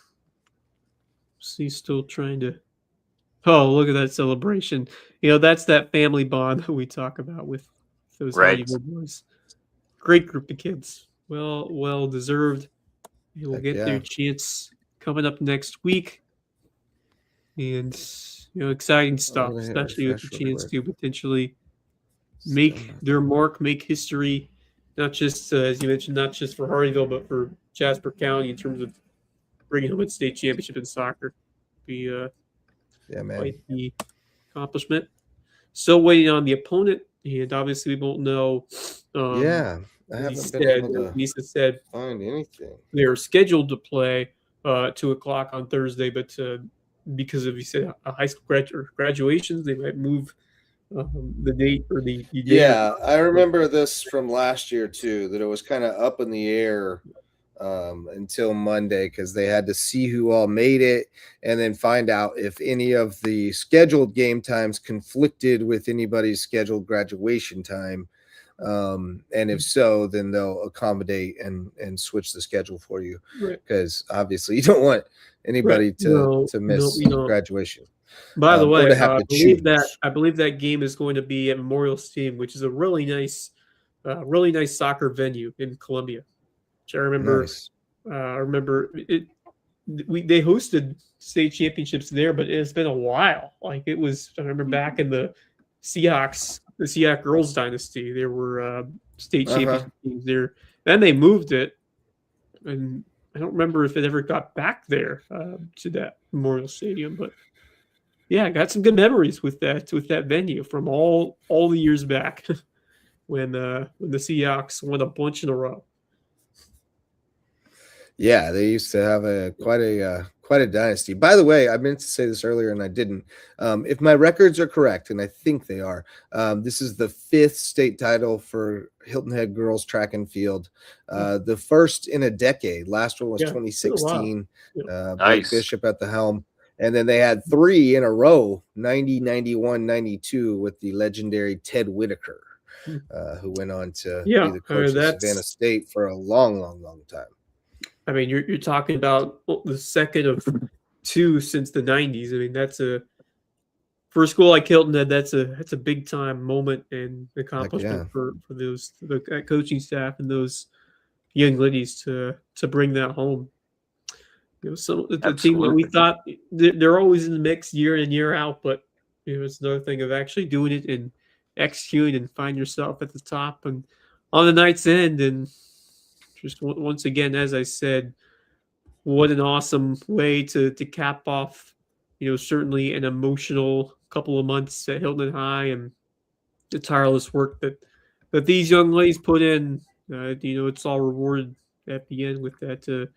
he's still trying to. Oh, look at that celebration. That's that family bond that we talk about with those Hardyville boys. Great group of kids. Well deserved. They will get their chance coming up next week. And, exciting stuff, especially with the chance to potentially make their mark, make history, not just, as you mentioned, not just for Hardyville, but for Jasper County in terms of bringing home a state championship in soccer. Quite the accomplishment. Still waiting on the opponent, and obviously we won't know. I haven't been able to Lisa said find anything. They're scheduled to play 2:00 on Thursday, but because of high school graduations, they might move the date or the day. Yeah, I remember this from last year too, that it was kind of up in the air until Monday because they had to see who all made it and then find out if any of the scheduled game times conflicted with anybody's scheduled graduation time. And if so, then they'll accommodate and switch the schedule for you because obviously you don't want anybody to miss graduation. By the way, I believe that game is going to be at Memorial Stadium, which is a really nice soccer venue in Columbia. Which I remember. I remember it. They hosted state championships there, but it's been a while. Like it was. I remember back in the Seahawks girls dynasty, there were state championship teams there. Then they moved it, and I don't remember if it ever got back there to that Memorial Stadium. But yeah, I got some good memories with that venue from all the years back when the Seahawks won a bunch in a row. Yeah, they used to have quite Quite a dynasty. By the way, I meant to say this earlier and I didn't. If my records are correct, and I think they are, this is the 5th state title for Hilton Head girls track and field. The first in a decade. Last one was 2016. Blake Bishop at the helm. And then they had 3 in a row, 90, 91, 92 with the legendary Ted Whitaker, who went on to be the coach of Savannah State for a long, long, long time. I mean, you're talking about the second of 2 since the 90s. I mean, that's for a school like Hilton Head, that's a big time moment and accomplishment for the coaching staff and those young ladies to bring that home. So the team that we thought they're always in the mix year in and year out, but it's another thing of actually doing it and executing and find yourself at the top and on the night's end. And just once again, as I said, what an awesome way to cap off, certainly an emotional couple of months at Hilton High and the tireless work that these young ladies put in. It's all rewarded at the end with that.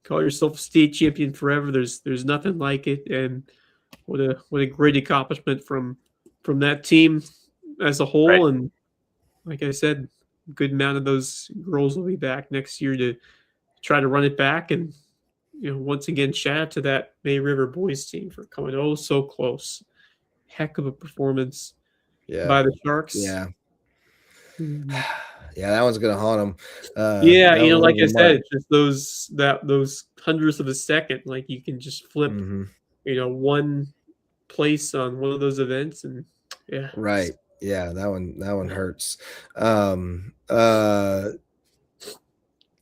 Call yourself a state champion forever. There's nothing like it, and what a great accomplishment from that team as a whole. Right. And like I said, a good amount of those girls will be back next year to try to run it back. And once again, shout out to that May River boys team for coming so close. Heck of a performance by the Sharks. Yeah. Yeah, that one's gonna haunt them. Like I said, it's just those hundredths of a second. Like you can just flip, one place on one of those events, and right. Yeah, that one hurts.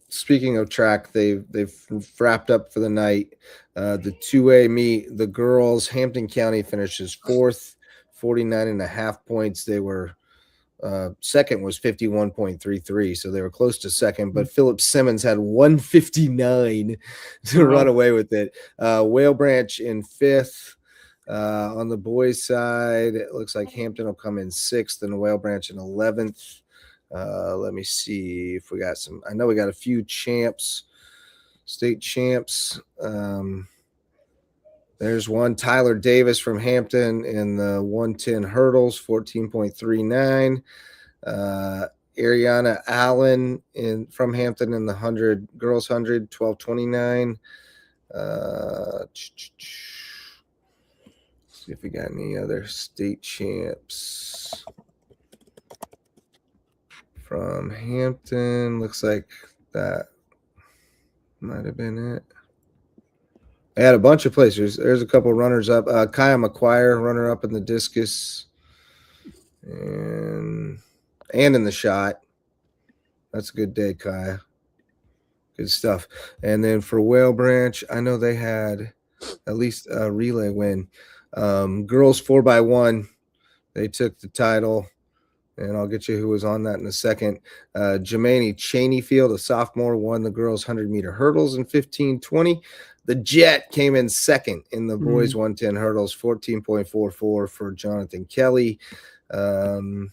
Speaking of track, they've wrapped up for the night. The 2A meet, the girls, Hampton County finishes 4th, 49.5 points. They were second was 51.33, so they were close to second, but Philip Simmons had 159 to run away with it. Whale Branch in 5th. On the boys side, it looks like Hampton will come in 6th and Whale Branch in 11th. Let me see if we got some. I know we got a few champs, state champs. There's one, Tyler Davis from Hampton in the 110 hurdles, 14.39. Ariana Allen from Hampton in the 100 girls 100, 12.29. See if we got any other state champs from Hampton. Looks like that might have been it. I had a bunch of places. There's a couple runners up. Kaya McQuire, runner up in the discus, and in the shot. That's a good day, Kaya. Good stuff. And then for Whale Branch, I know they had at least a relay win. Girls 4x1, they took the title, and I'll get you who was on that in a second. Jermaine Cheneyfield, a sophomore, won the girls 100-meter hurdles in 15:20. The Jet came in second in the boys 110 hurdles, 14.44 for Jonathan Kelly. And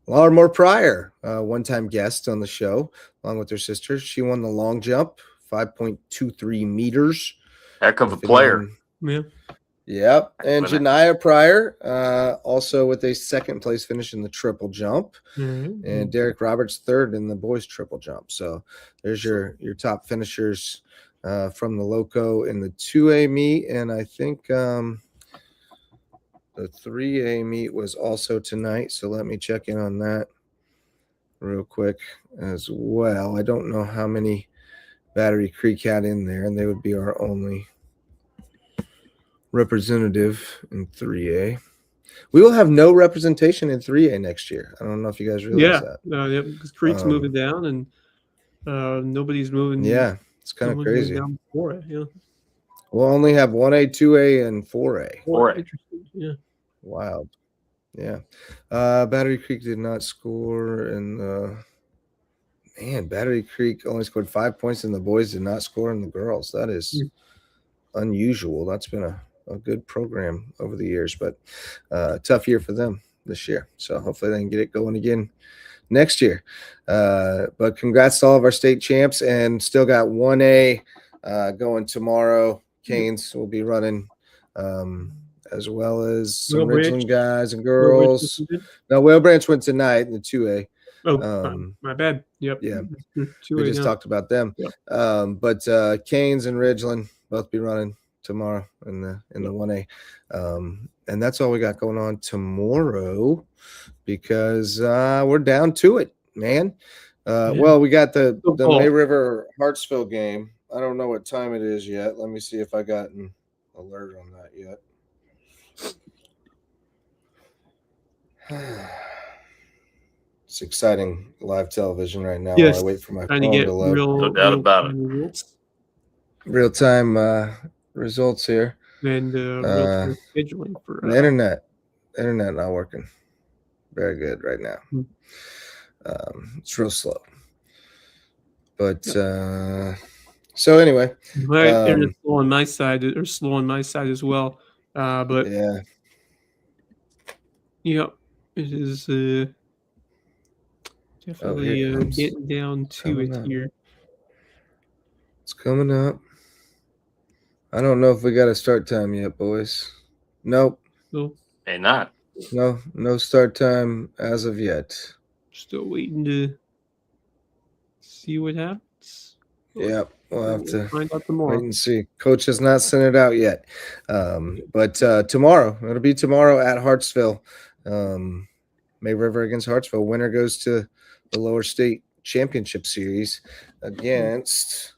Laura Moore Pryor, one-time guest on the show, along with her sister. She won the long jump, 5.23 meters. Heck of a player. Yeah. Yep. And Janiyah Pryor, also with a second place finish in the triple jump. Mm-hmm. And Derek Roberts third in the boys triple jump. So there's your top finishers from the Loco in the 2A meet. And I think the 3A meet was also tonight. So let me check in on that real quick as well. I don't know how many Battery Creek had in there, and they would be our only representative in 3A. We will have no representation in 3A next year. I don't know if you guys realize that. Yeah, because Creek's moving down, and nobody's moving. Yeah, it's kind of crazy. Down before it, yeah. We'll only have 1A, 2A, and 4A. 4A. Interesting. Yeah. Wild. Yeah. Battery Creek did not score in the. Man, Battery Creek only scored 5 points, and the boys did not score in the girls. That is unusual. That's been a good program over the years, but tough year for them this year. So hopefully they can get it going again next year. But congrats to all of our state champs, and still got 1A going tomorrow. Canes will be running, as well as some Ridgeland guys and girls. No, Whale Branch went tonight in the 2A. Oh, my bad. Yep. Yeah, 2A we just now. talked about them. Yep. But Canes and Ridgeland both be running tomorrow in the 1A. And that's all we got going on tomorrow, because we're down to it, man. Well, we got the May River Hartsville game. I don't know what time it is yet. Let me see if I got an alert on that yet. It's exciting live television right now. Yes, while I wait for my phone to load. No doubt about it. Real-time results here. And real-time scheduling for the internet not working very good right now. It's real slow. But so anyway, it's slow on my side, or slow on my side as well. But yeah, it is definitely getting down to it here. It's coming up. I don't know if we got a start time yet, boys. Nope. Hey, not. No start time as of yet. Still waiting to see what happens. Yeah, we'll have to find out tomorrow. Wait and see. Coach has not sent it out yet. But tomorrow, it'll be tomorrow at Hartsville. May River against Hartsville. Winner goes to the lower state championship series against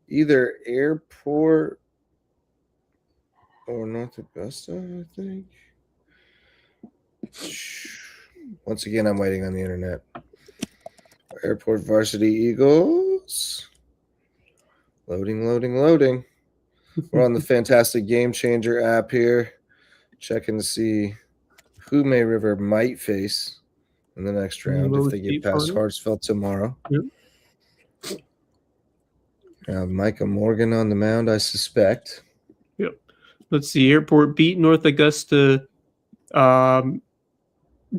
either Airport or North Augusta, I think. Once again, I'm waiting on the internet. Airport Varsity Eagles. Loading. We're on the Fantastic Game Changer app here, checking to see who May River might face in the next round if they get past Hartsville tomorrow. Yep. Micah Morgan on the mound, I suspect. Yep. Let's see. Airport beat North Augusta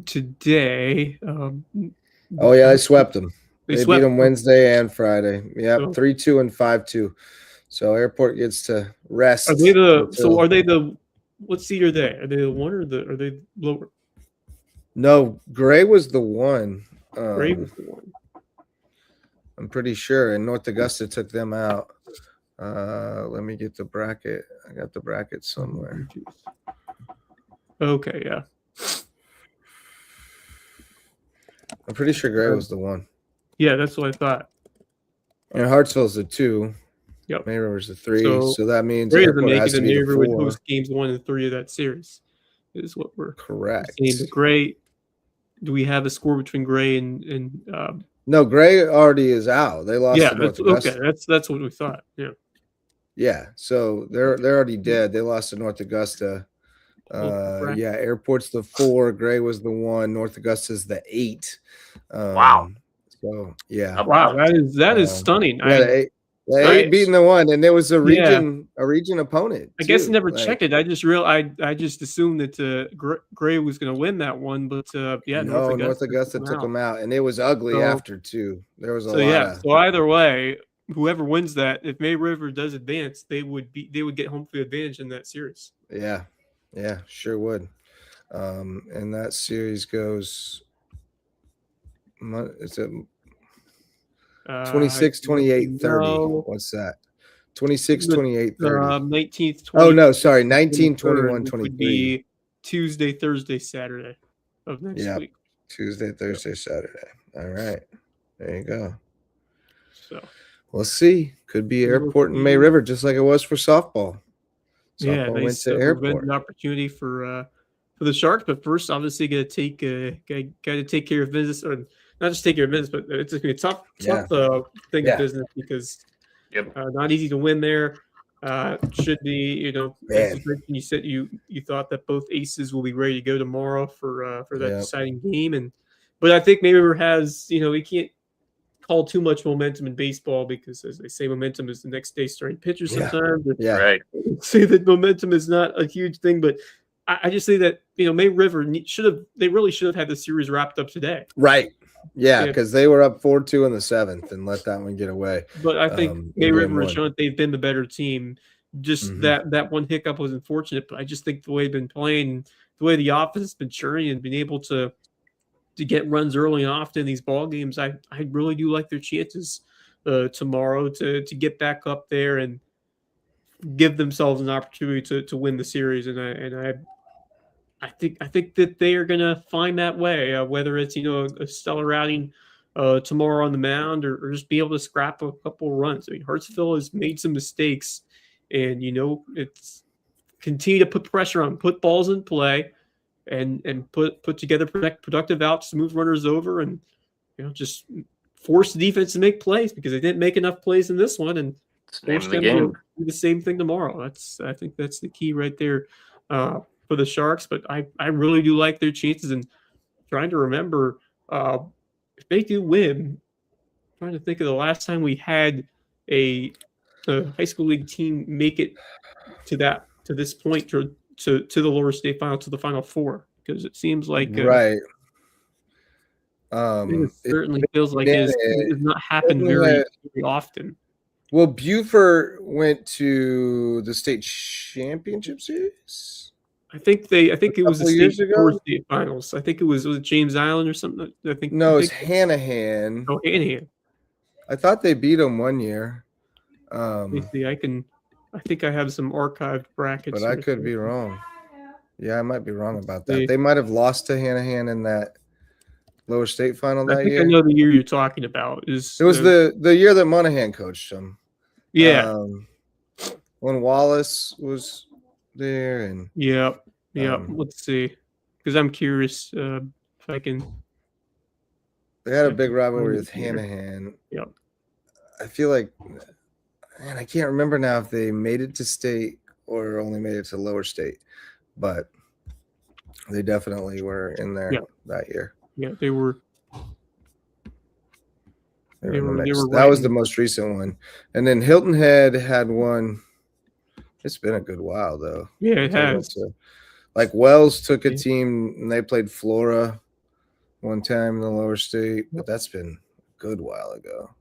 today. Oh yeah, I swept them. They beat them Wednesday and Friday. Yep, 3-2 and 5-2. So Airport gets to rest. Are they the what seed are they? Are they the one or are they lower? No, Gray was the one. Gray was the one. I'm pretty sure. And North Augusta took them out. Let me get the bracket. I got the bracket somewhere. Okay, yeah. I'm pretty sure Gray was the one. Yeah, that's what I thought. And Hartsville's the 2. Yep. May River's the 3. So that means Airport has to be the 4. May River would host games 1 and 3 of that series. Is what we're correct. Saying. But Gray, do we have a score between Gray and No, Gray already is out. They lost to North Augusta. Okay, that's what we thought. Yeah. Yeah. So they're already dead. They lost to North Augusta. Yeah, Airport's the 4. Gray was the 1. North Augusta's the 8. Wow. So yeah. Wow, that is stunning. Yeah, they beating the 1, and there was a region opponent. I guess I never checked it. I just I just assumed that Gray was going to win that one, but North Augusta took them out, and it was ugly after too. There was a lot. So either way, whoever wins that, if May River does advance, they would get home field advantage in that series. Yeah, sure would. And that series goes. Is it 26, 28, 30? What's that? 26, 28, 30. 19th, 20th. Oh no, sorry, 19, 21, 23. Would be Tuesday, Thursday, Saturday of next week. Tuesday, Thursday, Saturday. All right, there you go. So we'll see. Could be Airport and May River, just like it was for softball. Softball went to Airport. An opportunity for the Sharks, but first, obviously, got to take care of business, or not just take care of business, but it's a tough thing of business because not easy to win there. Should be, you said you thought that both aces will be ready to go tomorrow for that deciding game, but I think May River has, we can't call too much momentum in baseball because, as they say, momentum is the next day starting pitcher sometimes. Yeah, right. Say that momentum is not a huge thing, but I just say that May River really should have had the series wrapped up today. Right. Yeah, because they were up 4-2 in the 7th and let that one get away. But I think May River has shown they've been the better team. Just that one hiccup was unfortunate, but I just think the way they've been playing, the way the offense has been churning and been able to get runs early and often in these ball games, I really do like their chances tomorrow to get back up there and give themselves an opportunity to win the series. And I think that they are going to find that way, whether it's a stellar outing tomorrow on the mound or just be able to scrap a couple runs. I mean, Hartsville has made some mistakes, and it's continue to put pressure on, put balls in play, and put together productive outs to move runners over, and just force the defense to make plays because they didn't make enough plays in this one, and force them to do the same thing tomorrow. I think that's the key right there for the Sharks. But I really do like their chances, and trying to remember if they do win. I'm trying to think of the last time we had a high school league team make it to this point to the lower state final, to the Final Four, because it seems like right. It certainly feels like it has not happened very often. Well, Buford went to the state championship series. I think it was the state finals. I think it was James Island or something. It's Hanahan. Oh, Hanahan. I thought they beat them one year. Let me see. I think I have some archived brackets, but I could be wrong. Yeah, I might be wrong about that. They might have lost to Hanahan in that lower state final that year. I know the year you're talking about. It was the year that Monahan coached them. Yeah. When Wallace was there and let's see, because I'm curious if I can. They had a big rivalry with Hanahan. Yep. I feel like, man, I can't remember now if they made it to state or only made it to lower state, but they definitely were in there that year. Yeah, they were. They were that was the most recent one. And then Hilton Head had one. It's been a good while, though. Yeah, it has. Like Wells took a team, and they played Flora one time in the lower state, but that's been a good while ago.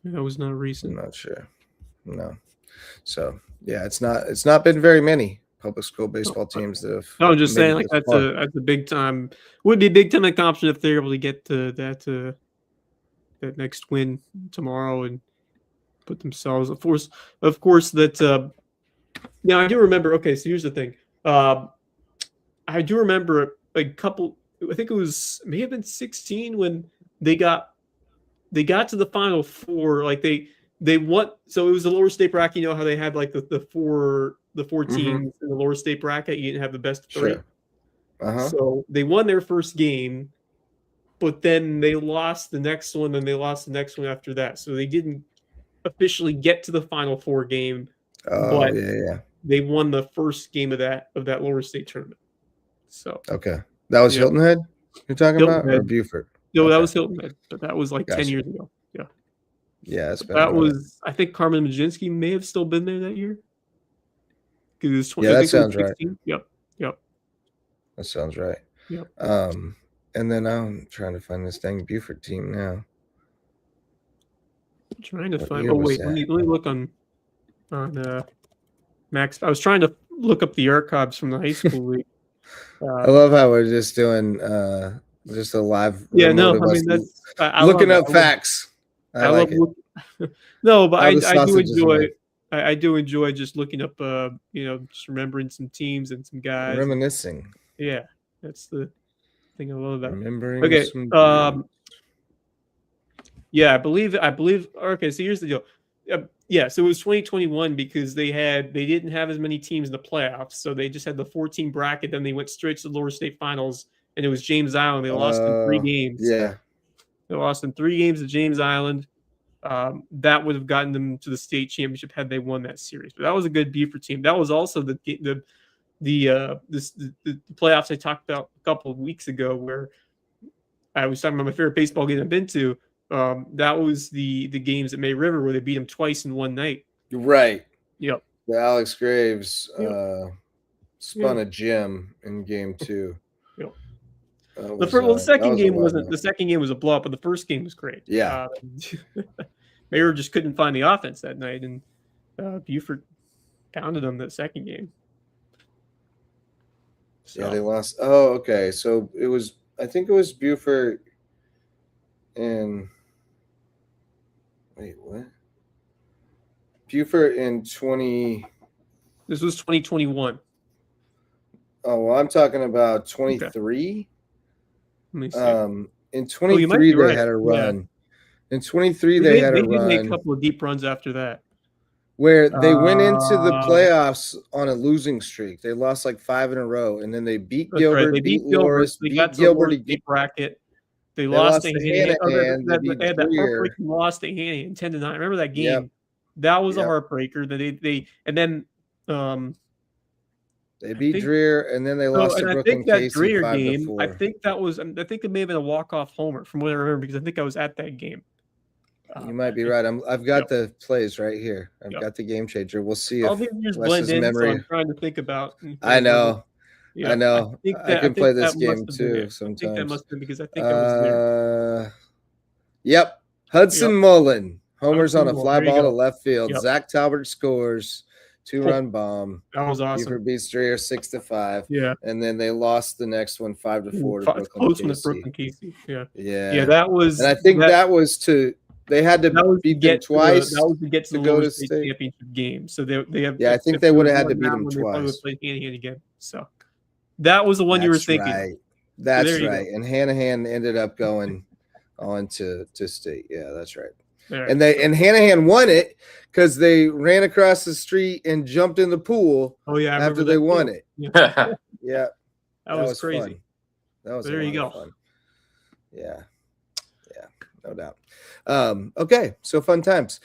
Yeah, that was not recent. I'm not sure. No. So, yeah, it's not been very many public school baseball teams that have. No, I'm just saying, like that's a big time. Would be a big time accomplishment if they're able to get to that next win tomorrow and put themselves. Of course that. Now I do remember. Okay, so here's the thing. I do remember a couple. I think it may have been 16 when they got to the Final Four. Like they won. So it was the lower state bracket. You know how they had like the four teams in the lower state bracket. You didn't have the best three. Sure. So they won their first game, but then they lost the next one, and they lost the next one after that. So they didn't officially get to the Final Four game. But they won the first game of that lower state tournament. So okay, that was Hilton Head you're talking about, or Buford? No, that was Hilton Head, but that was like 10 years ago. Yeah, that was. I think Carmen Majinski may have still been there that year. It was 20, that sounds right. Yep. That sounds right. Yep. And then I'm trying to find this dang Buford team now. I'm trying to find. Oh wait, let me look on Max. I was trying to look up the archives from the high school league. I love how we're just doing just a live. Yeah, no, I mean that's looking up facts. I like it. No, but I do enjoy. I do enjoy just looking up. Just remembering some teams and some guys. Reminiscing. Yeah, that's the thing I love about. Remembering. Okay. Yeah, I believe. Okay, so here's the deal. So it was 2021 because they didn't have as many teams in the playoffs, so they just had the 14 bracket. Then they went straight to the lower state finals, and it was James Island. They lost in 3 games. Yeah, they lost in 3 games to James Island. That would have gotten them to the state championship had they won that series. But that was a good Buford team. That was also the playoffs I talked about a couple of weeks ago, where I was talking about my favorite baseball game I've been to. That was the games at May River where they beat them twice in one night. Right. Yep. The Alex Graves spun a gem in game 2. Yep. The second game wasn't. The second game was a blowout, but the first game was great. Yeah. Mayer just couldn't find the offense that night, and Buford pounded them that second game. So. Yeah, they lost. Oh, okay. So I think it was Buford and wait, what? Buford in 20. This was 2021. Oh, well, I'm talking about 23. Let me see. In 23, they had a run. Yeah. In 23, they had a run. They made a couple of deep runs after that. Where they went into the playoffs on a losing streak. They lost like 5 in a row, and then they beat Gilbert, right. They beat Loris, they beat got Gilbert. To the bracket. They lost to Hanahan. They had that heartbreaking loss to Hanahan 10-9. I remember that game. Yep. That was a heartbreaker. They beat Dreer, and then they lost to Brooklyn Casey. Dreer game, I think it may have been a walk-off homer from what I remember, because I think I was at that game. You might be right. I've got the plays right here. I've got the game changer. We'll see all if these years Wes's blend in, memory. so I'm trying to think about. I know. Yeah, I know. I can play this game too sometimes. I think that must have been because I think I was there. Yep. Hudson Mullen homers on a fly ball to left field. Yep. Zach Talbot scores. 2-run bomb. That was awesome. Buford beats Dreer 6-5. Yeah. And then they lost the next one 5-4 to Brooklyn Casey. Yeah. Yeah. Yeah, that was. And I think that was to. They had to beat them twice. That was to get to the go to state championship game. So they have. Yeah, I think they would have had to beat them twice. Play Hanahan again. So that was the one you were thinking. Right. That's right. And Hanahan ended up going on to state. Yeah, that's right. Right. And Hanahan won it because they ran across the street and jumped in the pool. Oh yeah, after they won it. Yeah, yeah, that was crazy. Fun. That was there. You go. Fun. Yeah, no doubt. Okay, so fun times.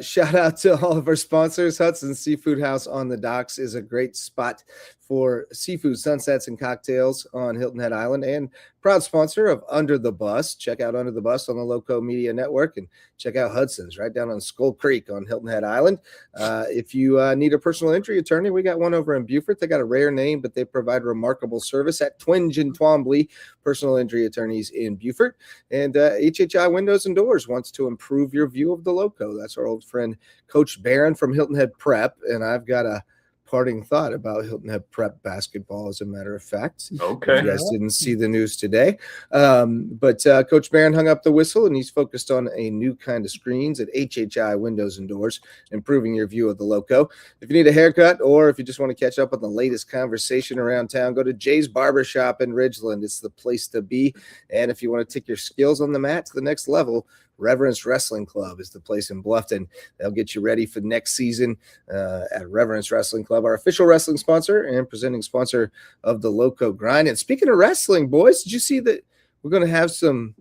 Shout out to all of our sponsors. Hudson's Seafood House on the Docks is a great spot for seafood sunsets and cocktails on Hilton Head Island, and proud sponsor of Under the Bus. Check out Under the Bus on the Lowco Media Network, and check out Hudson's right down on Skull Creek on Hilton Head Island. If you need a personal injury attorney, we got one over in Beaufort. They got a rare name, but they provide remarkable service at Twinge and Twombly Personal Injury Attorneys in Beaufort. And HHI Windows and Doors wants to improve your view of the Lowco. That's our old friend Coach Barron from Hilton Head Prep, and I've got a parting thought about Hilton Head Prep basketball, as a matter of fact. Okay. If you guys didn't see the news today. But Coach Barron hung up the whistle, and he's focused on a new kind of screens at HHI Windows and Doors, improving your view of the Lowco. If you need a haircut, or if you just want to catch up on the latest conversation around town, go to Jay's Barbershop in Ridgeland. It's the place to be. And if you want to take your skills on the mat to the next level, Reverence Wrestling Club is the place in Bluffton. They'll get you ready for next season at Reverence Wrestling Club, our official wrestling sponsor and presenting sponsor of the Lowco Grind. And speaking of wrestling, boys, did you see that we're going to have some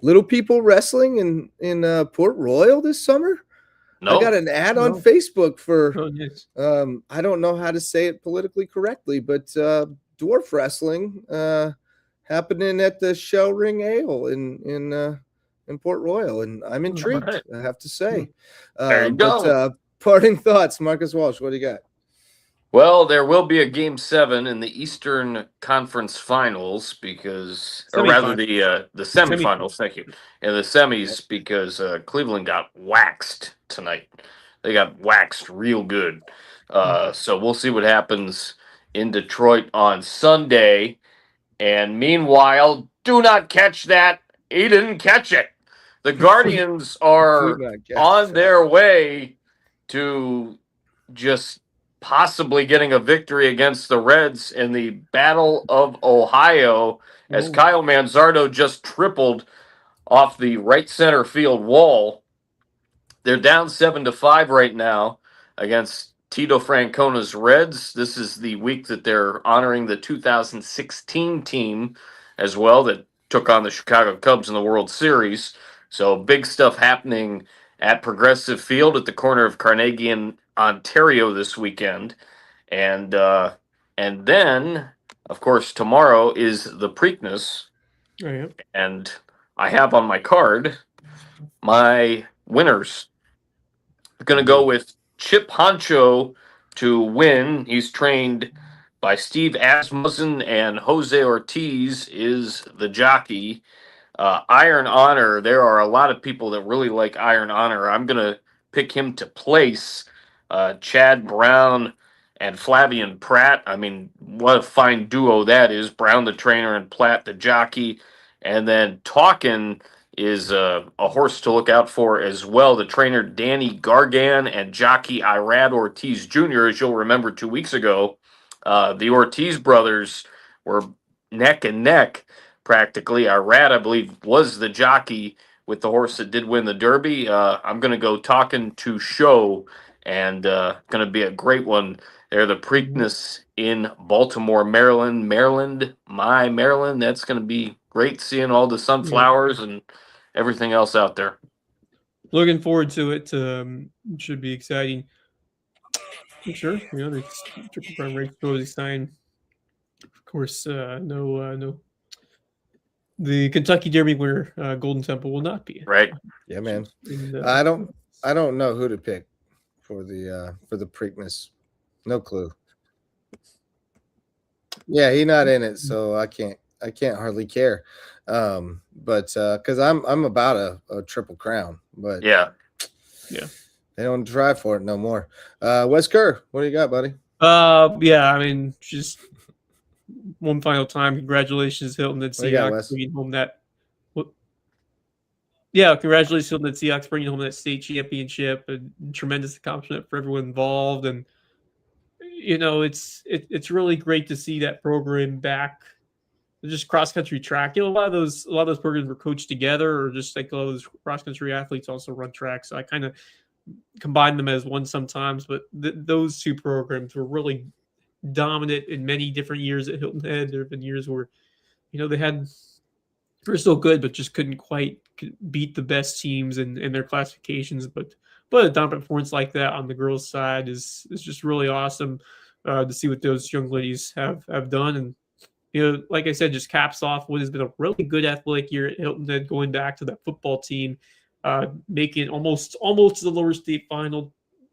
little people wrestling in Port Royal this summer? No. I got an ad on Facebook for, I don't know how to say it politically correctly, but dwarf wrestling happening at the Shell Ring Ale in Port Royal, and I'm intrigued. Right. I have to say. There you go. Parting thoughts, Marcus Walsh. What do you got? Well, there will be a Game 7 in the Eastern Conference Finals because, or rather the semifinals. Thank you, and the semis because Cleveland got waxed tonight. They got waxed real good. So we'll see what happens in Detroit on Sunday. And meanwhile, do not catch that. He didn't catch it. The Guardians are on their way to just possibly getting a victory against the Reds in the Battle of Ohio as Kyle Manzardo just tripled off the right center field wall. They're down 7-5 right now against Tito Francona's Reds. This is the week that they're honoring the 2016 team as well that took on the Chicago Cubs in the World Series. So big stuff happening at Progressive Field at the corner of Carnegie and Ontario this weekend. And then, of course, tomorrow is the Preakness. Oh, yeah. And I have on my card my winners. I'm going to go with Chip Honcho to win. He's trained by Steve Asmussen and Jose Ortiz is the jockey. Iron Honor, there are a lot of people that really like Iron Honor. I'm going to pick him to place. Chad Brown and Flavian Pratt. I mean, what a fine duo that is. Brown, the trainer, and Platt, the jockey. And then Talkin is a horse to look out for as well. The trainer, Danny Gargan, and jockey Irad Ortiz Jr., as you'll remember 2 weeks ago, the Ortiz brothers were neck and neck practically. Irad, I believe, was the jockey with the horse that did win the Derby. I'm going to go Talking to Show, and going to be a great one. They're the Preakness in Baltimore, Maryland. Maryland. That's going to be great seeing all the sunflowers and everything else out there. Looking forward to it. Should be exciting. I'm sure. The Triple Crown race goes exciting. Of course, no. The Kentucky Derby winner, Golden Temple, will not be right. Yeah, man. I don't know who to pick for the Preakness. No clue. Yeah, he's not in it, so I can't hardly care. But because I'm about a Triple Crown, but yeah, they don't drive for it no more. Wes Kerr, what do you got, buddy? Yeah, I mean, just one final time, congratulations, Hilton and Seahawks bringing home that. Yeah, congratulations, Hilton and Seahawks bringing home that state championship. A tremendous accomplishment for everyone involved, and it's really great to see that program back. Just cross country track. A lot of those programs were coached together, or just like a lot of those cross country athletes also run track. So I kind of combine them as one sometimes. But those two programs were really dominant in many different years at Hilton Head. There have been years where, they're still good, but just couldn't quite beat the best teams in their classifications. But a dominant performance like that on the girls' side is just really awesome to see what those young ladies have done. And like I said, just caps off what has been a really good athletic year at Hilton Head, going back to that football team, making almost to the lower state final.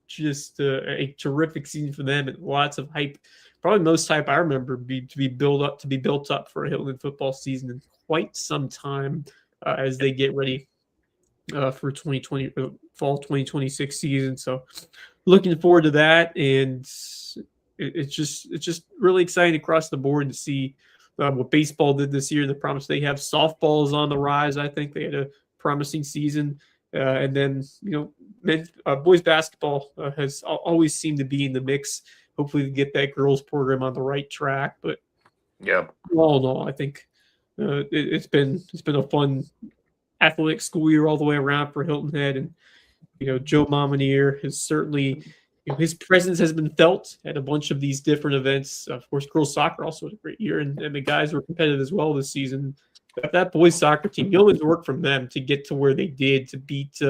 Just a terrific season for them, and lots of hype. Probably most hype I remember to be built up for a Hilton football season in quite some time as they get ready for 2020 fall 2026 season. So looking forward to that, and it's just really exciting across the board to see what baseball did this year. The promise they have. Softball is on the rise. I think they had a promising season. And then, boys basketball has always seemed to be in the mix. Hopefully, we get that girls program on the right track. But all in all, I think it's been a fun athletic school year all the way around for Hilton Head. And Joe Mominier has certainly, his presence has been felt at a bunch of these different events. Of course, girls soccer also had a great year, and the guys were competitive as well this season. That boys soccer team, you always work from them to get to where they did, to beat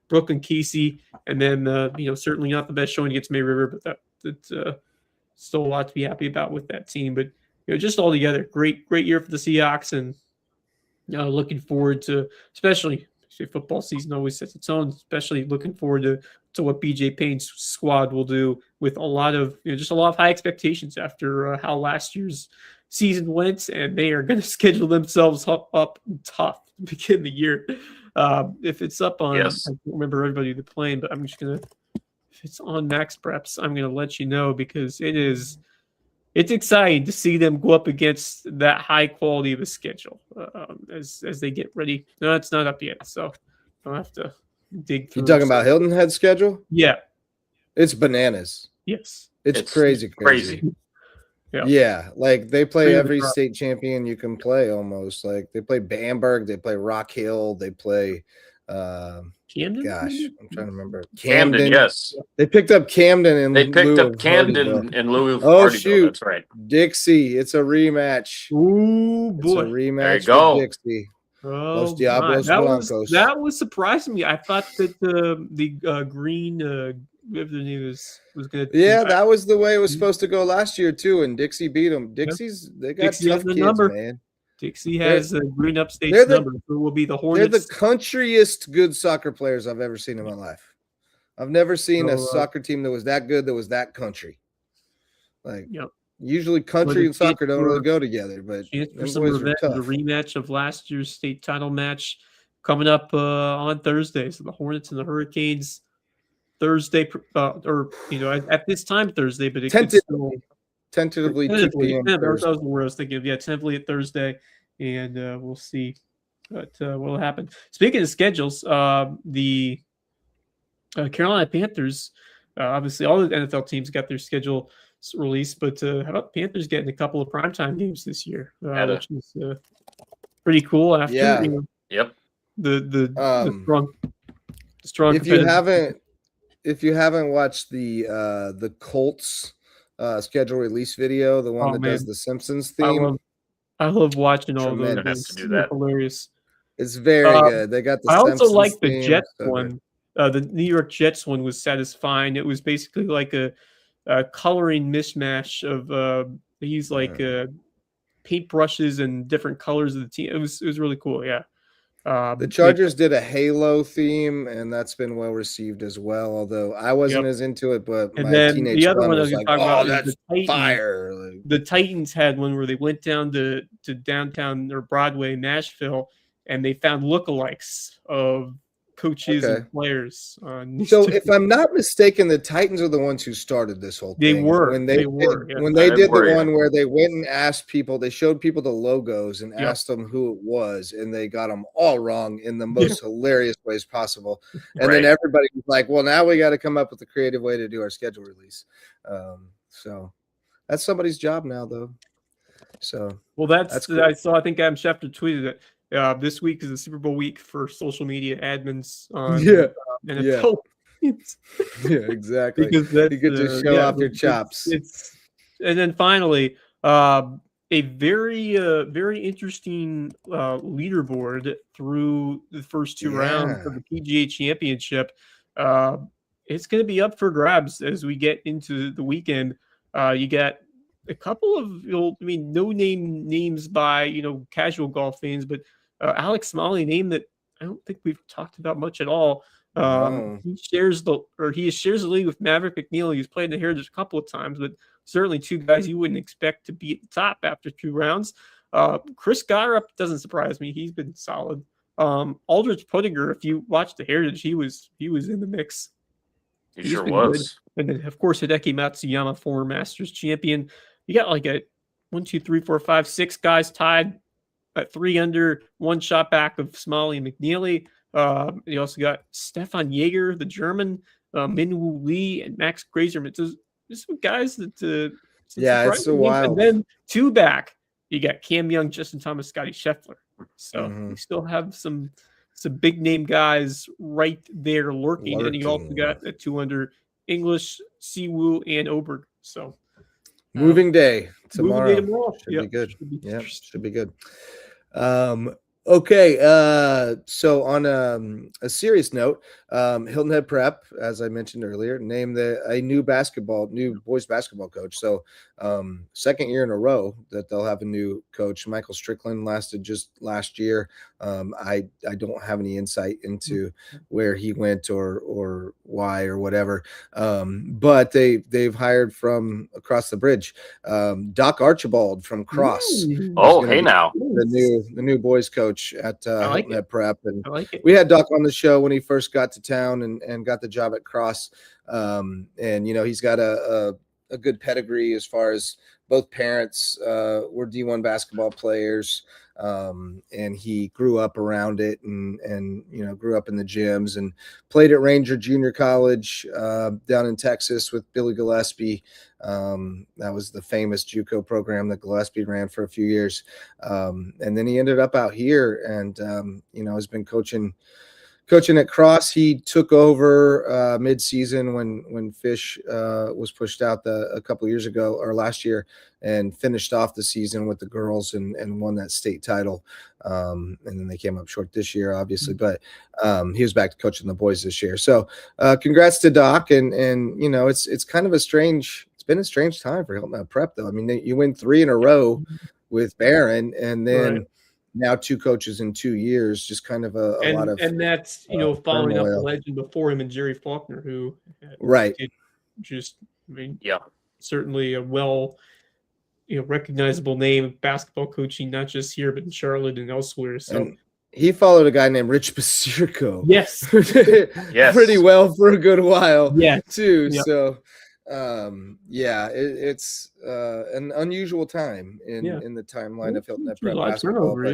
Brooklyn Casey, and then certainly not the best showing against May River, but that's still a lot to be happy about with that team. But just all together, great year for the Seahawks, and looking forward to, especially football season always sets its own. Especially looking forward to what BJ Payne's squad will do with a lot of just a lot of high expectations after how last year's season went, and they are going to schedule themselves up tough to begin the year. If it's up on, I don't remember everybody they're playing, but I'm just going to, if it's on Max Preps, I'm going to let you know, because it's exciting to see them go up against that high quality of a schedule as they get ready. No, it's not up yet, so I'll have to dig through. You talking about Hilton Head schedule? Yeah. It's bananas. Yes. It's crazy. Yeah, like they play every state champion you can play almost. Like they play Bamberg, they play Rock Hill, they play Camden. Gosh, I'm trying to remember. Camden, yes. They picked up Camden and they picked up Camden in lieu of Oh shoot, that's right. Dixie, it's a rematch. Ooh boy, it's a rematch. There you go. With Dixie. Oh, that was surprising me. I thought that the green whatever the name was good. Yeah, that was the way it was supposed to go last year too, and Dixie beat them. They got Dixie tough kids, number. Man. Dixie has a green upstate number. So it will be the Hornets. They're the countryest good soccer players I've ever seen in my life. I've never seen a soccer team that was that good, that was that country. Like Usually country and soccer don't really go together, but chance for them some boys are revenge, a tough. rematch of last year's state title match coming up on Thursday. So the Hornets and the Hurricanes Thursday, or at this time Thursday, but it could still Tentatively 2 tentatively. p.m. That was Thursday. the word I was thinking of. Yeah, tentatively at Thursday, and we'll see what will happen. Speaking of schedules, the Carolina Panthers, obviously all the NFL teams got their schedule released, but how about the Panthers getting a couple of primetime games this year, which is pretty cool. After the strong competitive. If you haven't watched the Colts schedule release video, the one that does the Simpsons theme, I love watching all those. Tremendous. They're hilarious. It's very good. They got the I also Simpsons like the theme. Jets So one. The New York Jets one was satisfying. It was basically like a coloring mismatch of these paintbrushes and different colors of the team. It was really cool. Yeah. The Chargers did a Halo theme, and that's been well received as well. Although I wasn't as into it, but my teenage son was like, "Oh, that's fire!" The Titans had one where they went down to downtown or Broadway, Nashville, and they found lookalikes of coaches and players. So, if I'm not mistaken, the Titans are the ones who started this whole thing. When they did the one where they went and asked people, they showed people the logos and asked them who it was, and they got them all wrong in the most hilarious ways possible. And then everybody was like, "Well, now we got to come up with a creative way to do our schedule release." So that's somebody's job now, though. So that's cool. I think Adam Schefter tweeted it. This week is the Super Bowl week for social media admins on NFL. Yeah, exactly. Because you get to show off your chops. And then finally, a very interesting leaderboard through the first two rounds of the PGA Championship. It's going to be up for grabs as we get into the weekend. You got a couple of no-name names by casual golf fans, but Alex Smalley, name that I don't think we've talked about much at all. He shares the league with Maverick McNeely, who's played in the Heritage a couple of times, but certainly two guys you wouldn't expect to be at the top after 2 rounds. Chris Goddard doesn't surprise me; he's been solid. Aldrich Puttinger, if you watch the Heritage, he was in the mix. He sure was. Good. And then of course Hideki Matsuyama, former Masters champion. You got like a 1, 2, 3, 4, 5, 6 guys tied at 3 under, 1 shot back of Smalley and McNeely. You also got Stefan Jaeger, the German, Minwoo Lee, and Max Grazer. There's some guys that it's a wild. And then 2 back, you got Cam Young, Justin Thomas, Scotty Scheffler. So we still have some big name guys right there lurking. And you also got a 2 under English, Siwoo, and Oberg. So moving day tomorrow. Should be good. Should be good. Okay, so on a serious note, Hilton Head Prep, as I mentioned earlier, named a new boys basketball coach. So 2nd year in a row that they'll have a new coach. Michael Strickland lasted just last year. I don't have any insight into where he went or why or whatever. But they've hired from across the bridge, Doc Archibald from Cross. Oh, hey now. The new boys coach at Hilton Head Prep. And we had Doc on the show when he first got to town and got the job at Cross. And he's got a good pedigree as far as both parents were D1 basketball players. And he grew up around it and grew up in the gyms and played at Ranger Junior College down in Texas with Billy Gillespie. That was the famous JUCO program that Gillespie ran for a few years. And then he ended up out here and, has been coaching at Cross. He took over mid-season when Fish was pushed out a couple years ago or last year and finished off the season with the girls and won that state title. And then they came up short this year, obviously, but he was back to coaching the boys this year. So congrats to Doc. And it's kind of it's been a strange time for Hilton Head Prep, though. I mean, you win 3 in a row with Barron and then now 2 coaches in 2 years, just kind of a lot of, and that's following up the legend before him and Jerry Faulkner, who certainly a recognizable name of basketball coaching, not just here but in Charlotte and elsewhere. So. And he followed a guy named Rich Basirko. Yes. Yes. Pretty well for a good while. Yes. Too. Yep. So, it's an unusual time in the timeline of Hilton Head Prep basketball. But,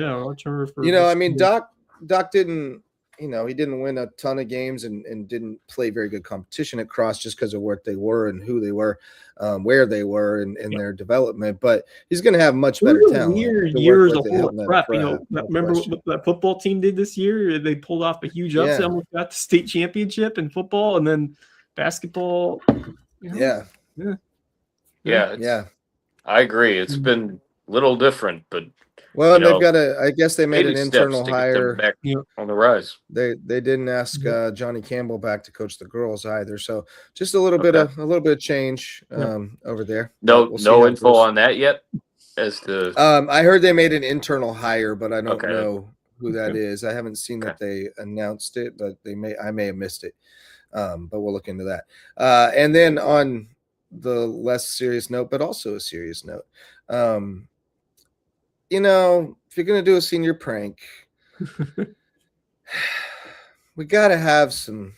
Doc didn't. He didn't win a ton of games and didn't play very good competition at Cross just because of what they were and who they were, where they were in their development. But he's going to have much better talent. Weird years of prep. Remember what that football team did this year? They pulled off a huge upset, almost got the state championship in football, and then basketball. Yeah. I agree. It's been a little different, but. Well, and they've got I guess they made an internal hire back on the rise. They didn't ask Johnny Campbell back to coach the girls either. So just a little bit of change over there. No info on that yet as to I heard they made an internal hire, but I don't know who that is. I haven't seen that they announced it, but I may have missed it. But we'll look into that. And then on the less serious note, but also a serious note, if you're going to do a senior prank, we got to have some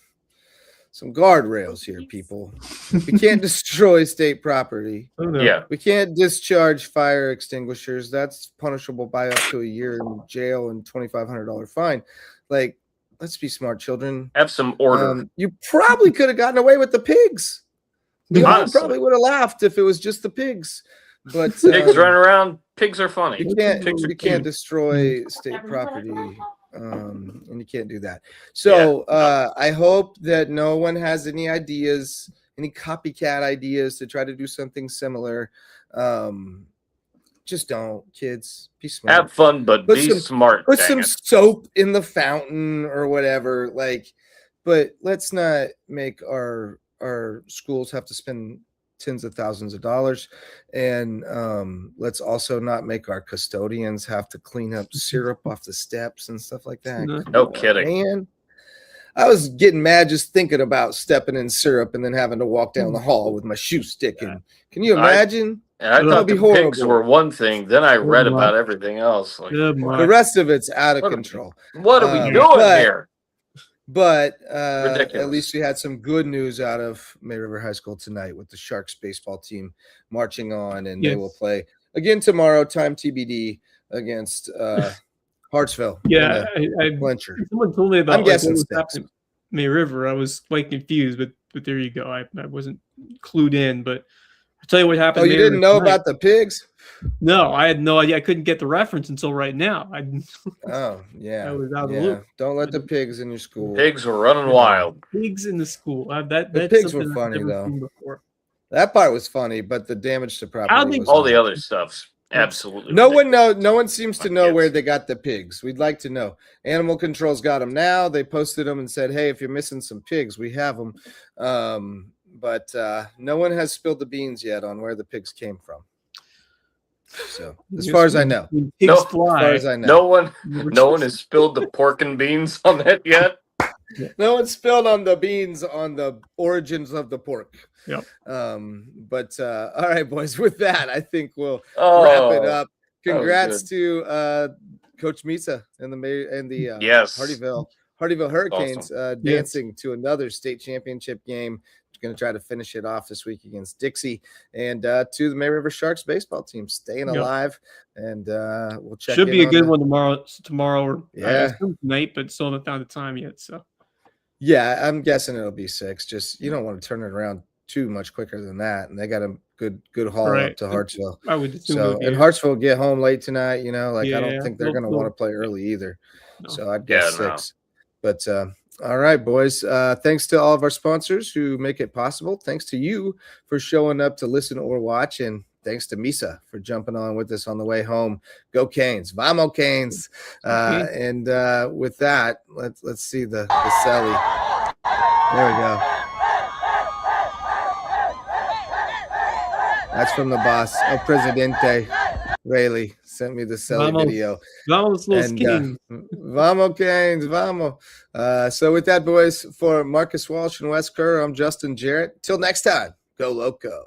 guardrails here, people. We can't destroy state property. Yeah. We can't discharge fire extinguishers. That's punishable by up to a year in jail and $2,500 fine. Like, let's be smart, children. Have some order. You probably could have gotten away with the pigs. We all probably would have laughed if it was just the pigs. But pigs running around. Pigs are funny. You can't destroy state property, and you can't do that. So I hope that no one has any ideas, any copycat ideas to try to do something similar. Just don't, kids. Be smart. Have fun, but be smart. Put some soap in the fountain or whatever. But let's not make our schools have to spend tens of thousands of dollars, and let's also not make our custodians have to clean up syrup off the steps and stuff like that. No kidding, man. I was getting mad just thinking about stepping in syrup and then having to walk down the hall with my shoe sticking. Can you imagine? I thought the pigs were one thing. Then I read about everything else. The rest of it's out of control. What are we doing here? But at least we had some good news out of May River High School tonight with the Sharks baseball team marching on, and they will play again tomorrow, time TBD, against Hartsville. Yeah, someone told me about I'm guessing May River. I was quite confused, but there you go. I wasn't clued in, but I'll tell you what happened. Oh, you didn't know about the pigs? No, I had no idea. I couldn't get the reference until right now. Oh, yeah. I was out of the loop. Don't let the pigs in your school. Pigs were running wild. Pigs in the school. The pigs were funny, though. That part was funny, but the damage to property was all the other stuff's absolutely no one seems to know where they got the pigs. We'd like to know. Animal Control's got them now. They posted them and said, hey, if you're missing some pigs, we have them. But no one has spilled the beans yet on where the pigs came from. So as far as I know, no one has spilled the pork and beans on that yet. No one spilled on the beans on the origins of the pork. Yep. But all right, boys. With that, I think we'll wrap it up. Congrats to Coach Misa and the Hardyville Hurricanes dancing to another state championship game. Going to try to finish it off this week against Dixie, and to the May River Sharks baseball team staying alive, and we'll check. Should be a good one tomorrow or tonight, but still haven't found the time yet. So yeah, I'm guessing it'll be 6. Just you don't want to turn it around too much quicker than that, and they got a good haul up to Hartsville. I would assume so, and Hartsville get home late tonight. I don't think they're going to want to play early either. No. So I'd guess 6. No. But all right, boys. Thanks to all of our sponsors who make it possible. Thanks to you for showing up to listen or watch. And thanks to Misa for jumping on with us on the way home. Go Canes. Vamo Canes. And with that, let's see the celly. There we go. That's from the boss. El Presidente. Rayleigh sent me the celly video. Vamos los Canes. Vamos Canes, vamos. So with that, boys, for Marcus Walsh and Wes Kerr, I'm Justin Jarrett. Till next time, go Loco.